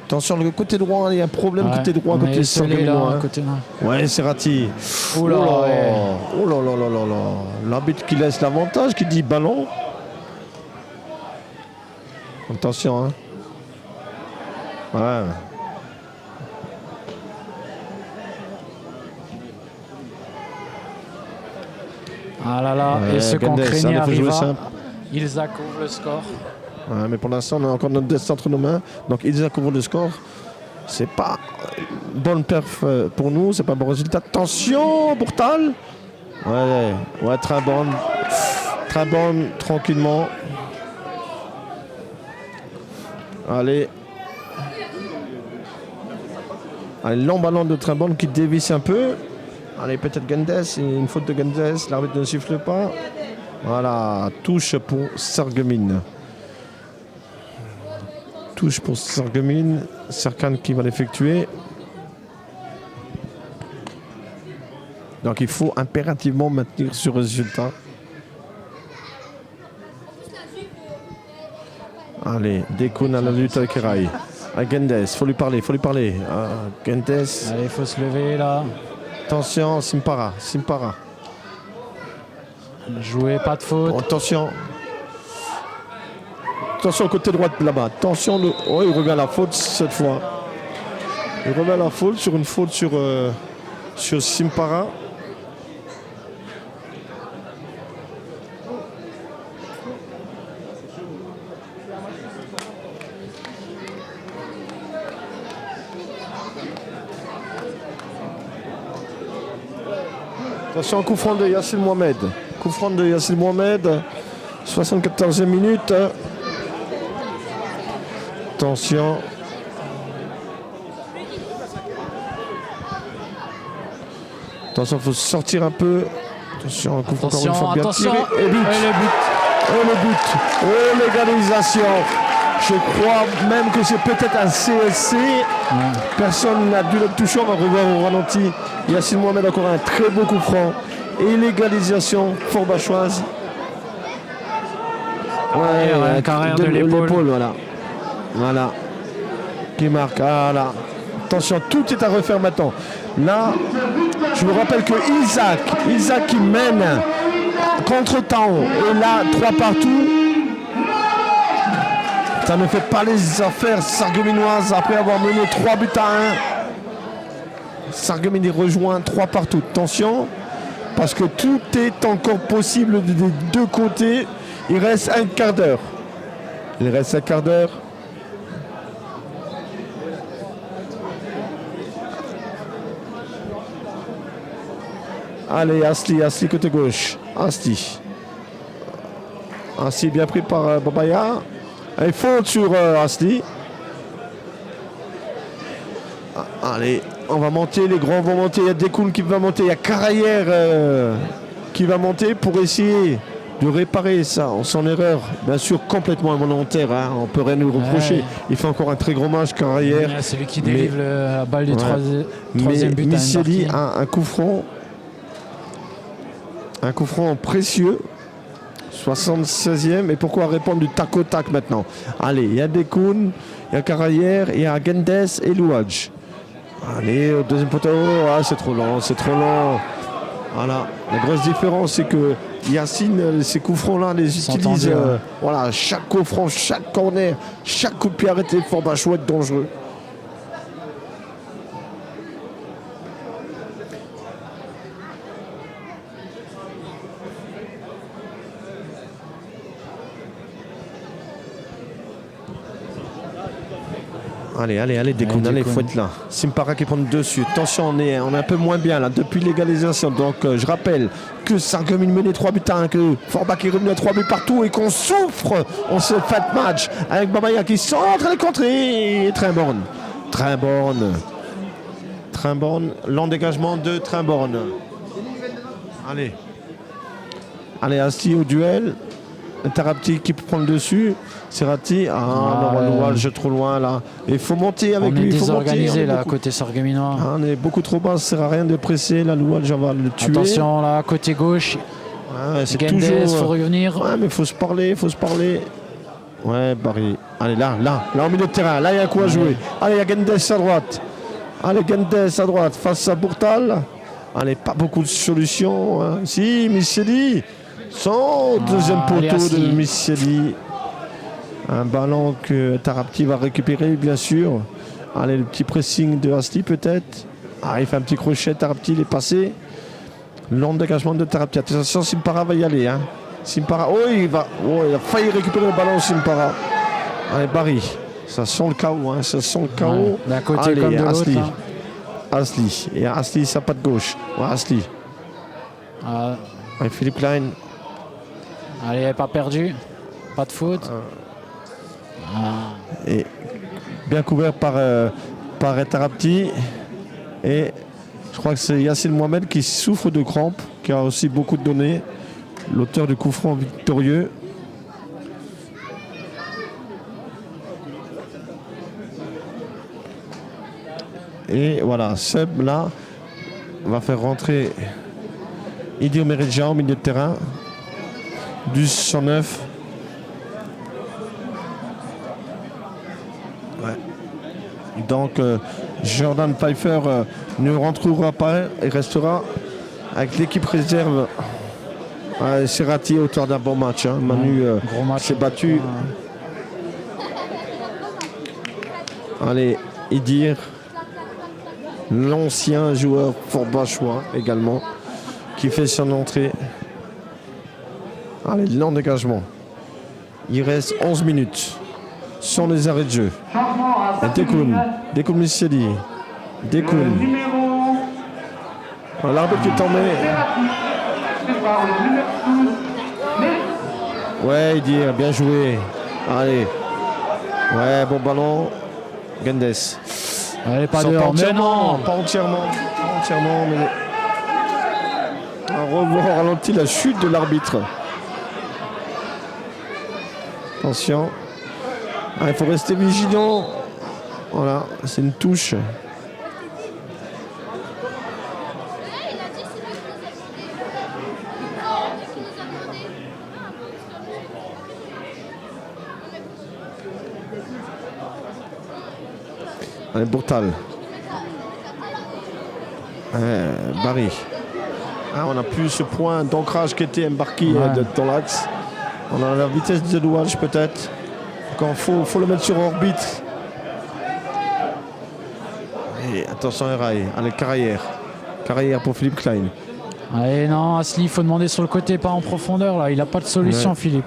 Attention, le côté droit, il y a un problème côté droit, côté Sarregueminois. Ouais, c'est Rati. Oh là là. L'arbitre qui laisse l'avantage, qui dit ballon. Attention, Ouais. Ah là là, et ce qu'on craignait arriva. Ilza couvre le score. Ouais, mais pour l'instant, on a encore notre destin entre nos mains. Donc Ilza couvre le score. C'est pas bonne perf pour nous, c'est pas bon résultat. Attention, Bourtal. Ouais, très bonne, tranquillement. Allez, long ballon de Trimborn qui dévisse un peu. Allez, peut-être Gendes, une faute de Gendes, l'arbitre ne siffle pas. Voilà, touche pour Sarreguemines. Serkan qui va l'effectuer. Donc il faut impérativement maintenir ce résultat. Allez, Dekoun à la lutte avec Rai. À Gendes, faut lui parler. Gendes. Allez, il faut se lever là. Attention, Simpara. Jouer, pas de faute. Bon, attention côté droite là-bas. Attention, oh, il revient à la faute cette fois. Il revient à la faute sur une faute sur Simpara. Attention, coup franc de Yacine Mohamed. 74e minute. Attention. Attention, il faut sortir un peu. Attention, coup franc encore une fois bien tiré. Et but. Le but. Oh, l'égalisation. Je crois même que c'est peut-être un CSC. Personne n'a dû le toucher. On va revoir au ralenti. Yacine Mohamed encore un très beau coup franc. Et l'égalisation forbachoise. Ouais, carrière de l'épaule. Voilà. Qui marque. Voilà. Attention, tout est à refaire maintenant. Là, je vous rappelle que Isaac qui mène contre-temps. Et là, 3 partout. Ça ne fait pas les affaires sarregueminoises après avoir mené 3 buts à 1. Sarreguemines rejoint 3 partout. Attention, parce que tout est encore possible des deux côtés. Il reste un quart d'heure. Allez, Asli côté gauche. Asli bien pris par Babaya. Il faute sur Asli. Allez, on va monter, les grands vont monter. Il y a Dekoun qui va monter, il y a Carayer qui va monter pour essayer de réparer ça, son erreur, bien sûr complètement involontaire, hein. On peut rien nous reprocher. Il fait encore un très gros match, Carayer. C'est lui qui délivre la balle du troisième but. Misseli a un coup franc. Un coup franc précieux. 76e. Et pourquoi répondre du tac au tac maintenant? Allez, il y a Dekoun, il y a Carayer, il y a Gendes et Louadj. Allez, au deuxième poteau. Ah, c'est trop lent. Voilà. La grosse différence, c'est que Yacine, ces coups francs-là, les utilise. Voilà, chaque coup franc, chaque corner, chaque coup de pied arrêté, fort bachou, être dangereux. Allez, Dekoun, allez, faut être là. Simpara qui prend le dessus. Attention, on est un peu moins bien là depuis l'égalisation. Donc je rappelle que Sarreguemines menait 3 buts à 1, que Forbach est revenu à 3 buts partout et qu'on souffre en ce fat match avec Babaya qui centre les contrées. Et Trimborn, lent dégagement de Trimborn. Allez, Asti au duel. Tarapti qui prend le dessus. Serrati, Louadj trop loin là. Il faut monter avec lui. On est désorganisé là, côté sarregueminois. On est beaucoup trop bas, ça sert à rien de presser. Là, Louadj va le tuer. Attention là, côté gauche. C'est Gendes, toujours. faut revenir. Ouais, mais faut se parler. Ouais, Barry. Allez, là, au milieu de terrain. Là, il y a un coup à jouer. Allez, il y a Gendes à droite. Face à Bourtal. Allez, pas beaucoup de solutions. Hein. Si, Misseli. Son deuxième poteau de Misseli. Un ballon que Tarapti va récupérer, bien sûr. Allez, le petit pressing de Asli, peut-être. Il fait un petit crochet. Tarapti, il est passé. Long dégagement de Tarapti. Attention, Simpara va y aller. Hein. Simpara, il a failli récupérer le ballon, Simpara. Allez, Barry. Ça sent le chaos. Hein. D'un côté comme de l'autre. Asli. Et Asli, sa patte gauche. Asli. Philippe Klein. Allez, pas perdu. Pas de faute. Et bien couvert par Tarapti. Et je crois que c'est Yacine Mohamed qui souffre de crampes, qui a aussi beaucoup de données. L'auteur du coup franc victorieux. Et voilà, Seb là va faire rentrer Idir Meredja au milieu de terrain. Du 109. Ouais. Donc Jordan Pfeiffer ne rentrera pas et restera avec l'équipe réserve. C'est raté autour d'un bon match. Hein. Manu s'est battu. Allez, Idir, l'ancien joueur forbachois également, qui fait son entrée. Allez, lent dégagement. Il reste 11 minutes. Sans les arrêts de jeu. Dekoun Missieli. Dekoun. L'arbitre qui est tombé. Ouais, Idir, bien joué. Allez. Ouais, bon ballon. Gendes. Allez, pas dehors, mais non. Pas entièrement, mais on revoit ralenti la chute de l'arbitre. Attention. Il faut rester vigilant. Voilà, c'est une touche. Allez, Bourtal. Barry. On n'a plus ce point d'ancrage qui était embarqué dans l'axe. On a la vitesse de Louage peut-être. Quand faut le mettre sur orbite. Et attention Eraille. Allez, Carrière pour Philippe Klein. Allez, non, Asli, il faut demander sur le côté, pas en profondeur. Là, il n'a pas de solution, Philippe.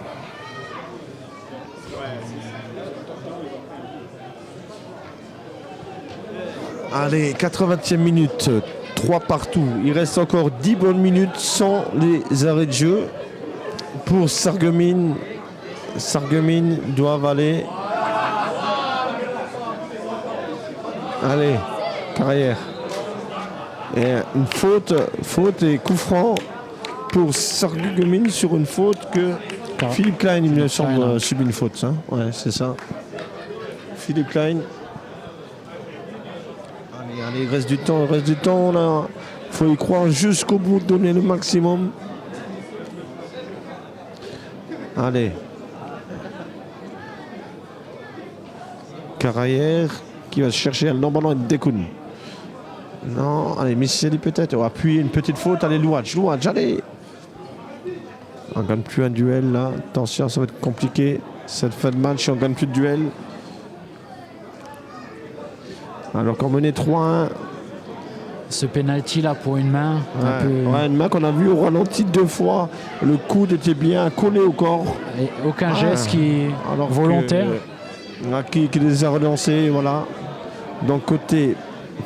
Allez, 80e minute, 3 partout. Il reste encore 10 bonnes minutes sans les arrêts de jeu. Pour Sarreguemines, doivent aller. Allez, Carrière. Et une faute et coup franc pour Sarreguemines sur une faute que Philippe Klein, il me semble, subit une faute. Hein. Ouais, c'est ça. Philippe Klein. Allez, il reste du temps. Il faut y croire jusqu'au bout, donner le maximum. Allez. Carrière qui va chercher un non-ballon et Dekoun. Non, allez, Missieli peut-être. On va appuyer une petite faute. Allez, Louadj, allez. On ne gagne plus un duel là. Attention, ça va être compliqué. Cette fin de match, on ne gagne plus de duel. Alors qu'on menait 3-1. Ce pénalty là pour une main. Une main qu'on a vue au ralenti 2 fois. Le coude était bien collé au corps. Et aucun geste qui est volontaire. Qui les a relancés, voilà. Donc côté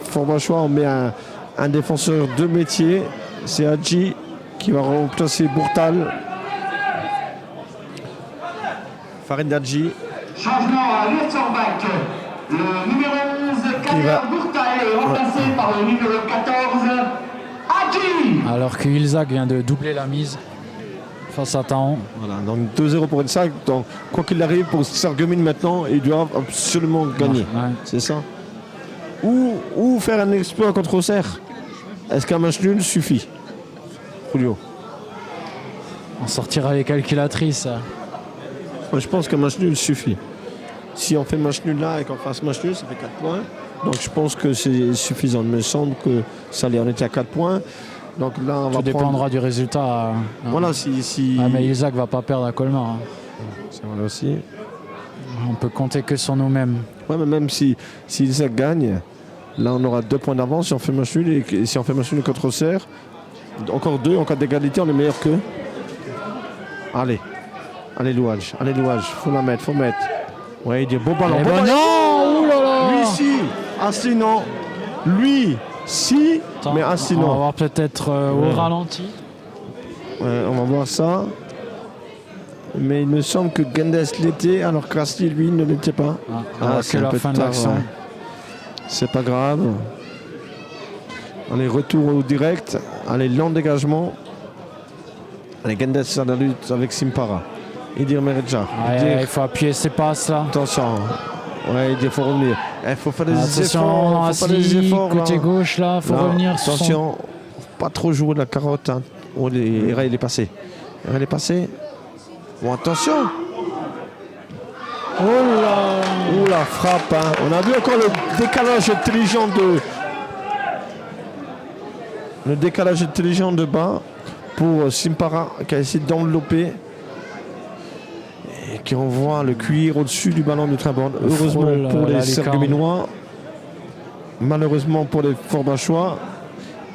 Forbachois, on met un défenseur de métier. C'est Hadji qui va remplacer Bourtal. Farid Hadji. Changement à Lutzerbach. Le numéro 11, Kader Bourtal, est remplacé par le numéro 14, Hadji. Alors que Ilzak vient de doubler la mise face à Taon. Voilà, donc 2-0 pour Ilzak. Donc quoi qu'il arrive, pour Sarreguemines maintenant, ils doivent absolument gagner. C'est ça. Ou faire un exploit contre Auxerre. Est-ce qu'un match nul suffit, Julio? On sortira les calculatrices. Moi, je pense qu'un match nul suffit. Si on fait match nul là et qu'on fasse match nul, ça fait 4 points. Donc je pense que c'est suffisant. Il me semble que ça on était à 4 points. Donc là, on va tout dépendra du résultat. Voilà, si... mais Ilzak va pas perdre à Colmar. Hein. C'est vrai aussi. On peut compter que sur nous-mêmes. Ouais, mais même si Ilzak gagne, là on aura 2 points d'avance si on fait match nul. Et si on fait match nul contre Auxerre, encore 2 en cas d'égalité, on est meilleur qu'eux. Allez Louadj, faut la mettre, faut mettre. Ouais, il dit bon ballon. Non, oulala. Lui si, Asli non. Lui si, mais Asli non. On va voir peut-être au ralenti. Ouais, on va voir ça. Mais il me semble que Gendes l'était, alors qu'Asli lui ne l'était pas. C'est la fin de l'action. C'est pas grave. Allez, retour au direct. Allez, lent dégagement. Allez, Gendes à la lutte avec Simpara. Idir Meredja. Il faut appuyer ses passes là. Attention. Ouais, il faut revenir. Il faut faire des efforts. Côté gauche là, il faut revenir. Attention, pas trop jouer de la carotte. Hein. Oh, Eraï, il est passé. Eraï, il est passé. Bon, attention. Oh là. Oh la frappe. Hein. On a vu encore le décalage intelligent de... Le décalage intelligent de bas pour Simpara qui a essayé d'envelopper et qui envoie le cuir au-dessus du ballon de Trimborn. Heureusement pour les Sarregueminois, malheureusement pour les Forbachois,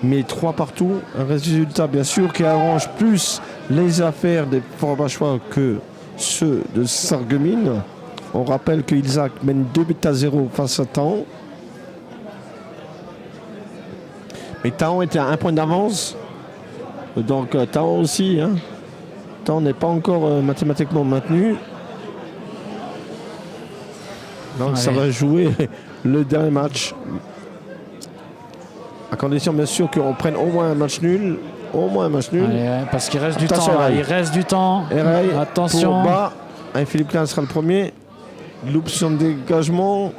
mais 3 partout. Un résultat bien sûr qui arrange plus les affaires des Forbachois que ceux de Sarreguemines. On rappelle que Ilzac mène 2-0 face à Taon. Mais Taon était à 1 point d'avance. Donc Taon aussi. Hein. Taon n'est pas encore mathématiquement maintenu. Donc ça va jouer le dernier match. À condition bien sûr qu'on prenne au moins un match nul. Au moins un match nul. Allez, parce qu'il reste du temps. Là. Il reste du temps. Eraï, attention. Pour bas. Et Philippe Klein sera le premier. Loupe son dégagement.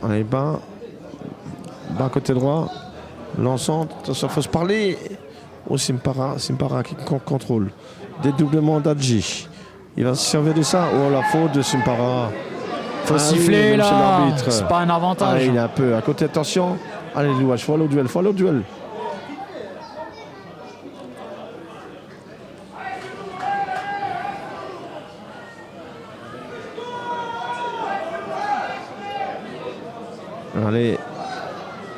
Allez, bas. Bas côté droit. Lançante. Attention, il faut se parler. Au Simpara. Simpara qui contrôle. Dédoublement d'Adji. Il va se servir de ça. Oh, la faute de Simpara. Faut siffler là. C'est pas un avantage. Allez, il est un peu à côté. Attention. Allez, Louage. Faut aller au duel. Faut aller au duel.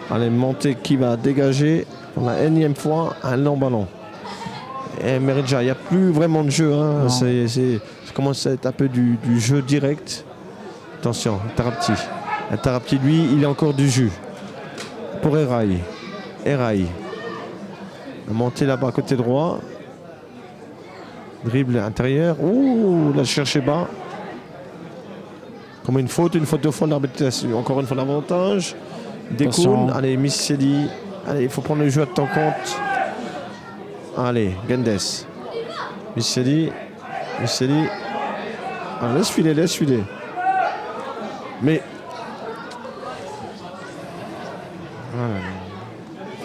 Allez, Monté qui va dégager pour la énième fois un long ballon. Et Meridja, il n'y a plus vraiment de jeu. Hein. Ça commence à être un peu du jeu direct. Attention, Tarapti. Tarapti, lui, il a encore du jus. Pour Eraï. Monté là-bas côté droit. Dribble intérieur. Ouh, là, cherché bas. Comme une faute de fond d'arbitre. Encore une fois l'avantage. Découle. Allez, Misseli. Allez, il faut prendre le jeu à ton compte. Allez, Gendes. Misseli. Ah, laisse filer. Mais. Voilà.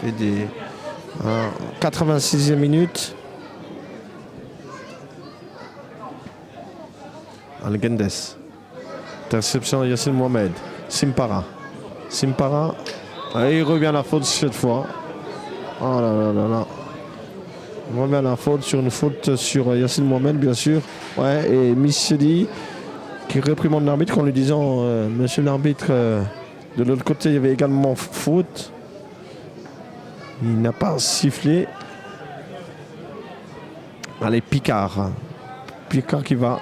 Fait des. 86e minute. Allez, Gendes. Interception Yassine Mohamed. Simpara. Et il revient à la faute cette fois. Oh là. Il revient à la faute sur une faute sur Yassine Mohamed, bien sûr. Ouais, et Missedi qui réprimande l'arbitre en lui disant monsieur l'arbitre, de l'autre côté, il y avait également faute. Il n'a pas sifflé. Allez, Picard. Picard qui va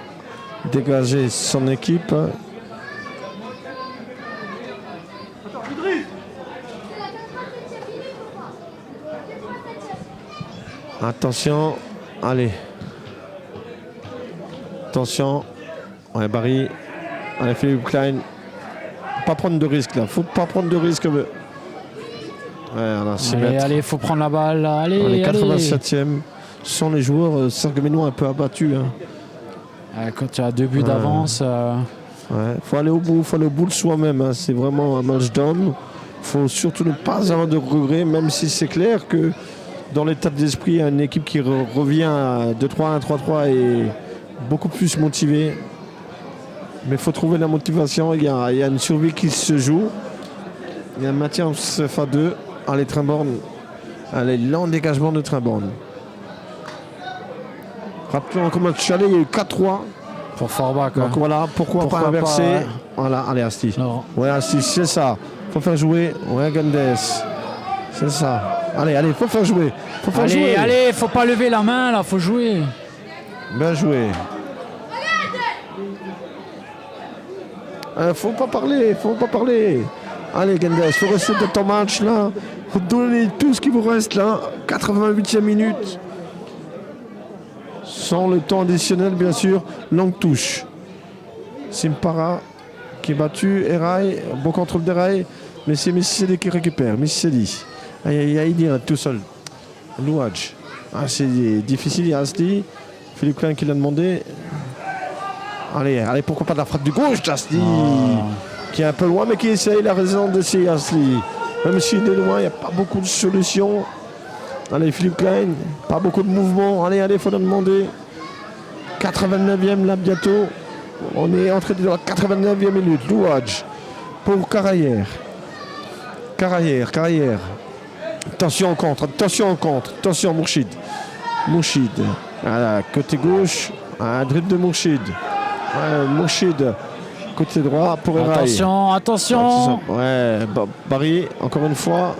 dégager son équipe. Attention, allez. Attention. Ouais, Barry. Allez, Philippe Klein. Pas prendre de risque là. Faut pas prendre de risque. Ouais, allez, faut prendre la balle. Là. Allez, 87e. Ce sont les joueurs Sarregueminois un peu abattus. Hein. Quand tu as 2 buts d'avance. Ouais, faut aller au bout de soi-même. Hein. C'est vraiment un match d'homme. Faut surtout ne pas avoir de regrets, même si c'est clair que dans l'état d'esprit, une équipe qui revient à 2-3, 1-3-3 est beaucoup plus motivée. Mais il faut trouver la motivation. Il y a une survie qui se joue. Il y a un maintien en CFA2. Allez, Trimborn. Allez, lent dégagement de Trimborn. Rappelons comment le chalet, il y a eu 4-3. Pour Forbach. Donc voilà, pourquoi pas inverser. Ouais. Voilà, allez, Asti. Ouais, Asti, c'est ça. Faut faire jouer. Ouais, Gendes. C'est ça. Allez, faut faire jouer. Allez, faut pas lever la main là, faut jouer. Bien joué. Faut pas parler. Allez, Gendes, faut rester dans ton match là. Faut donner tout ce qui vous reste là. 88e minute. Sans le temps additionnel, bien sûr. Longue touche. Simpara qui est battu. Eraï, bon contrôle d'Eraï. Mais c'est Misseli qui récupère. Misseli. Il est tout seul. Louage. C'est difficile, il y a Asli. Philippe Klein qui l'a demandé. Allez, pourquoi pas de la frappe du gauche d'Asli. Qui est un peu loin, mais qui essaye la raison d'essayer Asli. Même s'il est loin, il n'y a pas beaucoup de solutions. Allez, Philippe Klein, pas beaucoup de mouvement. Allez, il faut leur demander. 89e là bientôt. On est entré dans la 89e minute. Louadj pour Carayer. Carayer. Attention en contre. Attention Mourchid. Voilà, côté gauche. Un dribble de Mourchid. Mourchid. Côté droit pour Eraï. Attention. Ouais, Barry, encore une fois.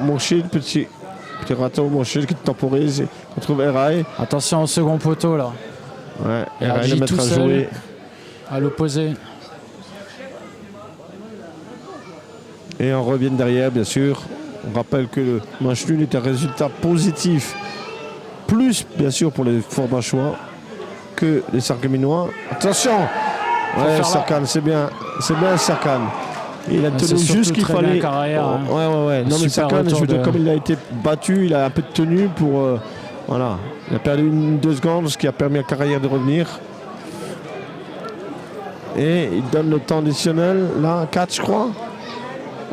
Mourchid, petit râteau, Mourchid qui temporise. On trouve Eraï. Attention au second poteau là. Ouais, Eraï le mettre à jouer. À l'opposé. Et on revient derrière, bien sûr. On rappelle que le match nul est un résultat positif. Plus, bien sûr, pour les Forbachois que les Sarregueminois. Attention! Ouais, Serkan, c'est bien Serkan. Il a tenu juste ce qu'il fallait. Ouais. Non, mais Serkan, comme il a été battu, il a un peu de tenue pour. Voilà. Il a perdu 2 secondes, ce qui a permis à Carayer de revenir. Et il donne le temps additionnel. Là, 4, je crois.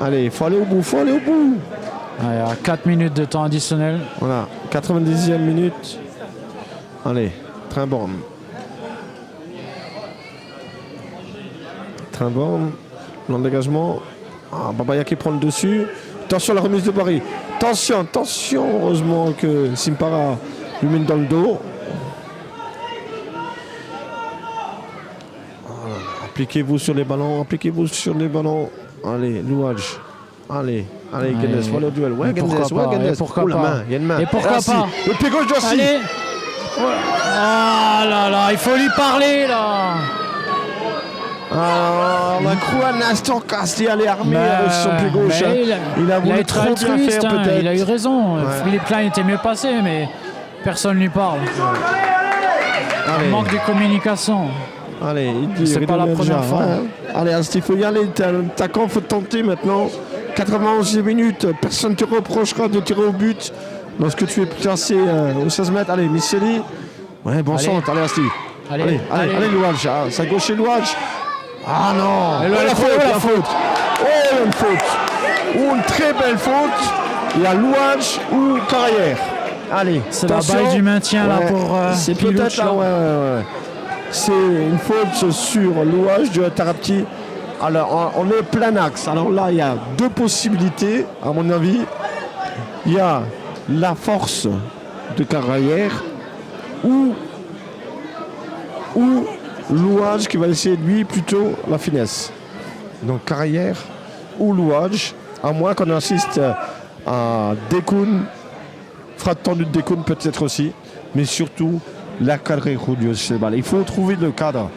Allez, il faut aller au bout. Il y a 4 minutes de temps additionnel. Voilà, 90e minute. Allez, Trimborn, l'engagement. Babaya qui prend le dessus. Attention à la remise de Barry. Attention. Heureusement que Simpara lui mène dans le dos. Voilà. Appliquez-vous sur les ballons. Allez, Louadj. Allez, Gendes, voilà le duel. Ouais, Gendes, pourquoi pas. Il y a une main. Et pourquoi pas. Le pied gauche d'Ossi. Allez. Ah là, il faut lui parler là. On a cru un instant qu'Asti allait armer avec son pied gauche. Il a voulu trop bien faire peut-être. Il a eu raison. Ouais. Philippe Klein était mieux passé, mais personne ne lui parle. Il manque de communication. Allez, c'est pas la première fois. Allez, Asti, il faut y aller. T'es un attaquant, il faut tenter maintenant. 91 minutes, personne ne te reprochera de tirer au but lorsque tu es placé au 16 mètres. Allez, Misseli. Ouais, bon centre. Allez, Asti. Allez, Louadj. Sa gauche est Louadj. Ah non! La faute! Oh, une faute! Une très belle faute! Il y a Louadj ou Carayer. Allez, c'est la balle du maintien là pour. C'est peut-être là, ouais. C'est une faute sur Louadj de Tarapti. Alors, on est plein axe. Alors là, il y a 2 possibilités, à mon avis. Il y a la force de Carayer ou Louadj qui va essayer de lui plutôt la finesse. Donc Carayer ou Louadj, à moins qu'on assiste à Dekoun, frappe tendue de Dekoun peut-être aussi, mais surtout la cadrée Julio Sebal. Il faut trouver le cadre.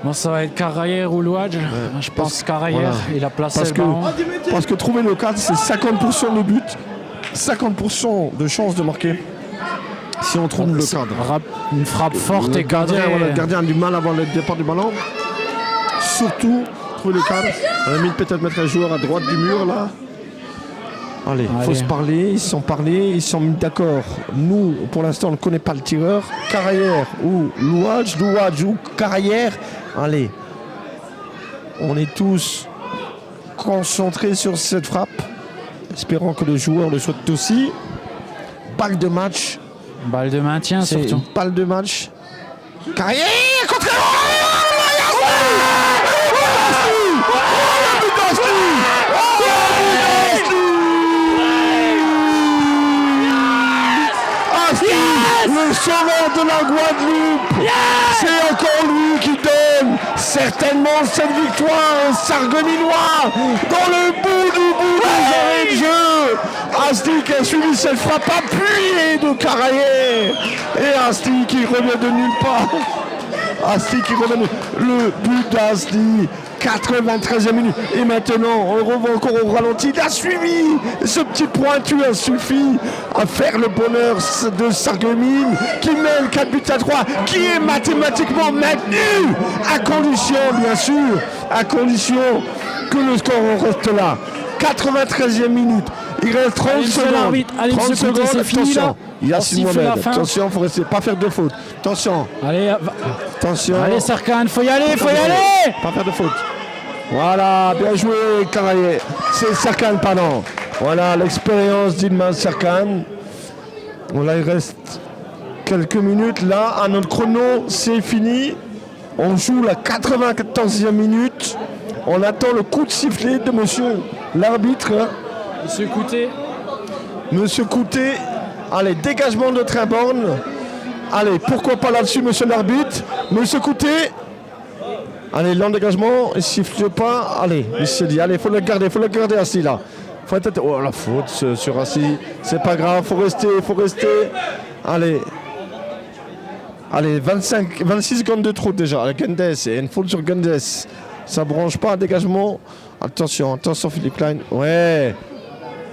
Bon, ça va être Carayer ou Louadj. Je pense Carayer, voilà. Il a placé le ballon. Parce que trouver le cadre, c'est 50% de but, 50% de chance de marquer. Si on trouve le cadre. Une frappe forte et cadrée. Le gardien a du mal avant le départ du ballon. Surtout, trouver le cadre. On a mis peut-être mettre un joueur à droite du mur là. Allez, il faut se parler. Ils sont mis d'accord. Nous, pour l'instant, on ne connaît pas le tireur. Carayer ou Louadj ou Carayer. Allez, on est tous concentrés sur cette frappe. Espérons que le joueur le souhaite aussi. Balle de match. Balle de maintien surtout. Balle de match. Carayer contre le sauveur de la Guadeloupe. C'est encore lui qui donne certainement cette victoire sarregueminois dans le bout des arrêts de jeu. Asti qui a suivi cette frappe appuyée de Carayer et Asti qui revient de nulle part. Le but d'Asti, 93e minute. Et maintenant, on revoit encore au ralenti. Il a suivi. Ce petit pointu a suffi à faire le bonheur de Sarreguemines qui mène 4 buts à 3, qui est mathématiquement maintenu, à condition, bien sûr, que le score reste là. 93e minute. Il reste 30 secondes. 30 secondes, attention. Il y a Mohamed. Attention, il faut rester, pas faire de faute. Attention. Attention. Allez, Serkan, faut y aller. Pas faire de faute. Voilà, bien joué, Carayer. C'est Serkan, pardon. Voilà l'expérience d'Ilmaz Serkan. Voilà, il reste quelques minutes là. À notre chrono, c'est fini. On joue la 94e minute. On attend le coup de sifflet de monsieur l'arbitre. Monsieur Coutet. Monsieur Coutet. Allez, dégagement de Trimborn. Allez, pourquoi pas là-dessus, monsieur l'arbitre. Monsieur Coutet. Allez, l'engagement, il ne siffle pas. Allez, il se dit, allez, il faut le garder assis là. Faut être... Oh, la faute sur assis. C'est pas grave, faut rester. Allez. Allez, 26 secondes de trop déjà. Gendes, et une faute sur Gendes. Ça branche pas, dégagement. Attention, Philippe Klein. Ouais.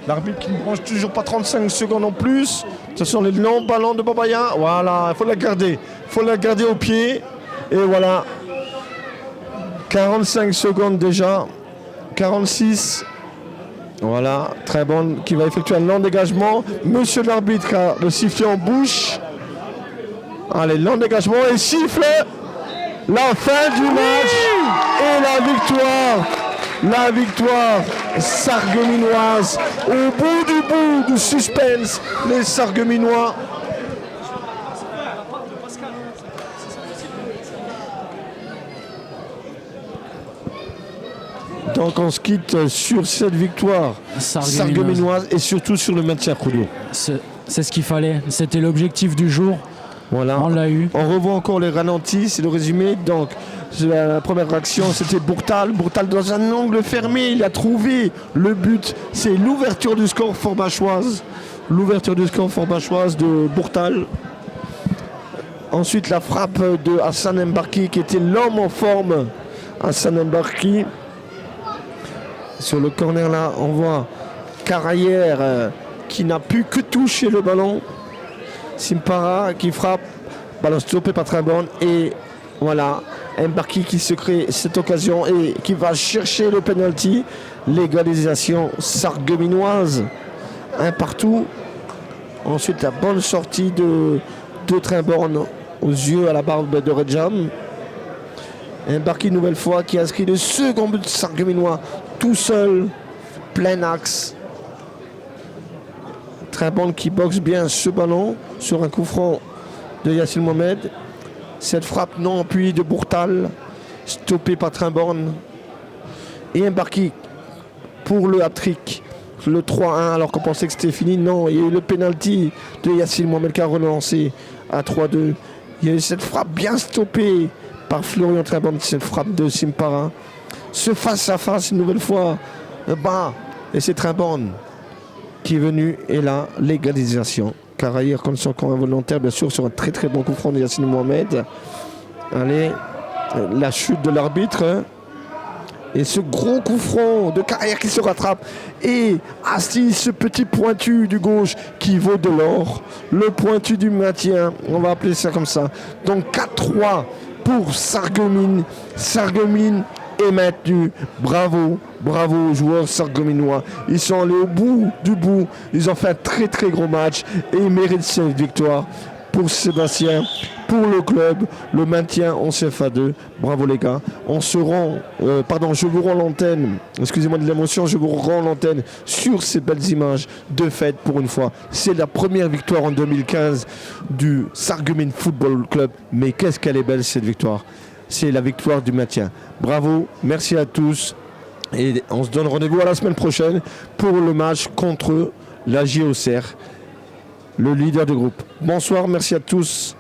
L'arbitre qui ne branche toujours pas 35 secondes en plus. Attention, les longs ballons de Babaya. Voilà, il faut la garder. Il faut la garder au pied. Et voilà. 45 secondes déjà. 46. Voilà, très bon qui va effectuer un long dégagement. Monsieur l'arbitre a le sifflet en bouche. Allez, long dégagement et siffle. La fin du match et la victoire sarregueminoise. Au bout du suspense, les Sarregueminois. Donc on se quitte sur cette victoire sarregueminoise et surtout sur le maintien Koudo. C'est ce qu'il fallait, c'était l'objectif du jour. Voilà. On l'a eu. On revoit encore les ralentis, c'est le résumé. Donc la première action c'était Bourtal dans un angle fermé, il a trouvé le but. C'est l'ouverture du score forbachoise. De Bourtal. Ensuite la frappe de Hassan Mbarki qui était l'homme en forme. Hassan Mbarki. Sur le corner là, on voit Carayer qui n'a pu que toucher le ballon. Simpara qui frappe, ballon stoppé par Trimborn et voilà, Mbarki qui se crée cette occasion et qui va chercher le penalty. L'égalisation sarregueminoise, un partout. Ensuite la bonne sortie de Trimborn aux yeux à la barbe de Redjam. Mbarki nouvelle fois qui a inscrit le second but sarregueminois tout seul, plein axe. Trimborn qui boxe bien ce ballon sur un coup franc de Yacine Mohamed. Cette frappe non appuyée de Bourtal, stoppée par Trimborn. Et Mbarki pour le hat-trick, le 3-1 alors qu'on pensait que c'était fini. Non, il y a eu le penalty de Yacine Mohamed qui a relancé à 3-2. Il y a eu cette frappe bien stoppée par Florian Trimborn, cette frappe de Simpara. Ce face-à-face une nouvelle fois bas. Et c'est Trimborn qui est venu. Et là, l'égalisation. Carayer comme son camp involontaire, bien sûr, sur un très très bon coup franc de Yacine Mohamed. Allez, la chute de l'arbitre. Et ce gros coup franc de Carayer qui se rattrape. Et assis ce petit pointu du gauche qui vaut de l'or. Le pointu du maintien, on va appeler ça comme ça. Donc 4-3 pour Sarreguemines. Sarreguemines est maintenu. Bravo aux joueurs sarregueminois. Ils sont allés au bout du bout. Ils ont fait un très très gros match et ils méritent cette victoire. Pour Sébastien, pour le club, le maintien en CFA2. Bravo les gars. Je vous rends l'antenne. Excusez-moi de l'émotion, je vous rends l'antenne sur ces belles images de fête pour une fois. C'est la première victoire en 2015 du Sarreguemines Football Club. Mais qu'est-ce qu'elle est belle cette victoire. C'est la victoire du maintien. Bravo, merci à tous. Et on se donne rendez-vous à la semaine prochaine pour le match contre la JOCR, le leader du groupe. Bonsoir, merci à tous.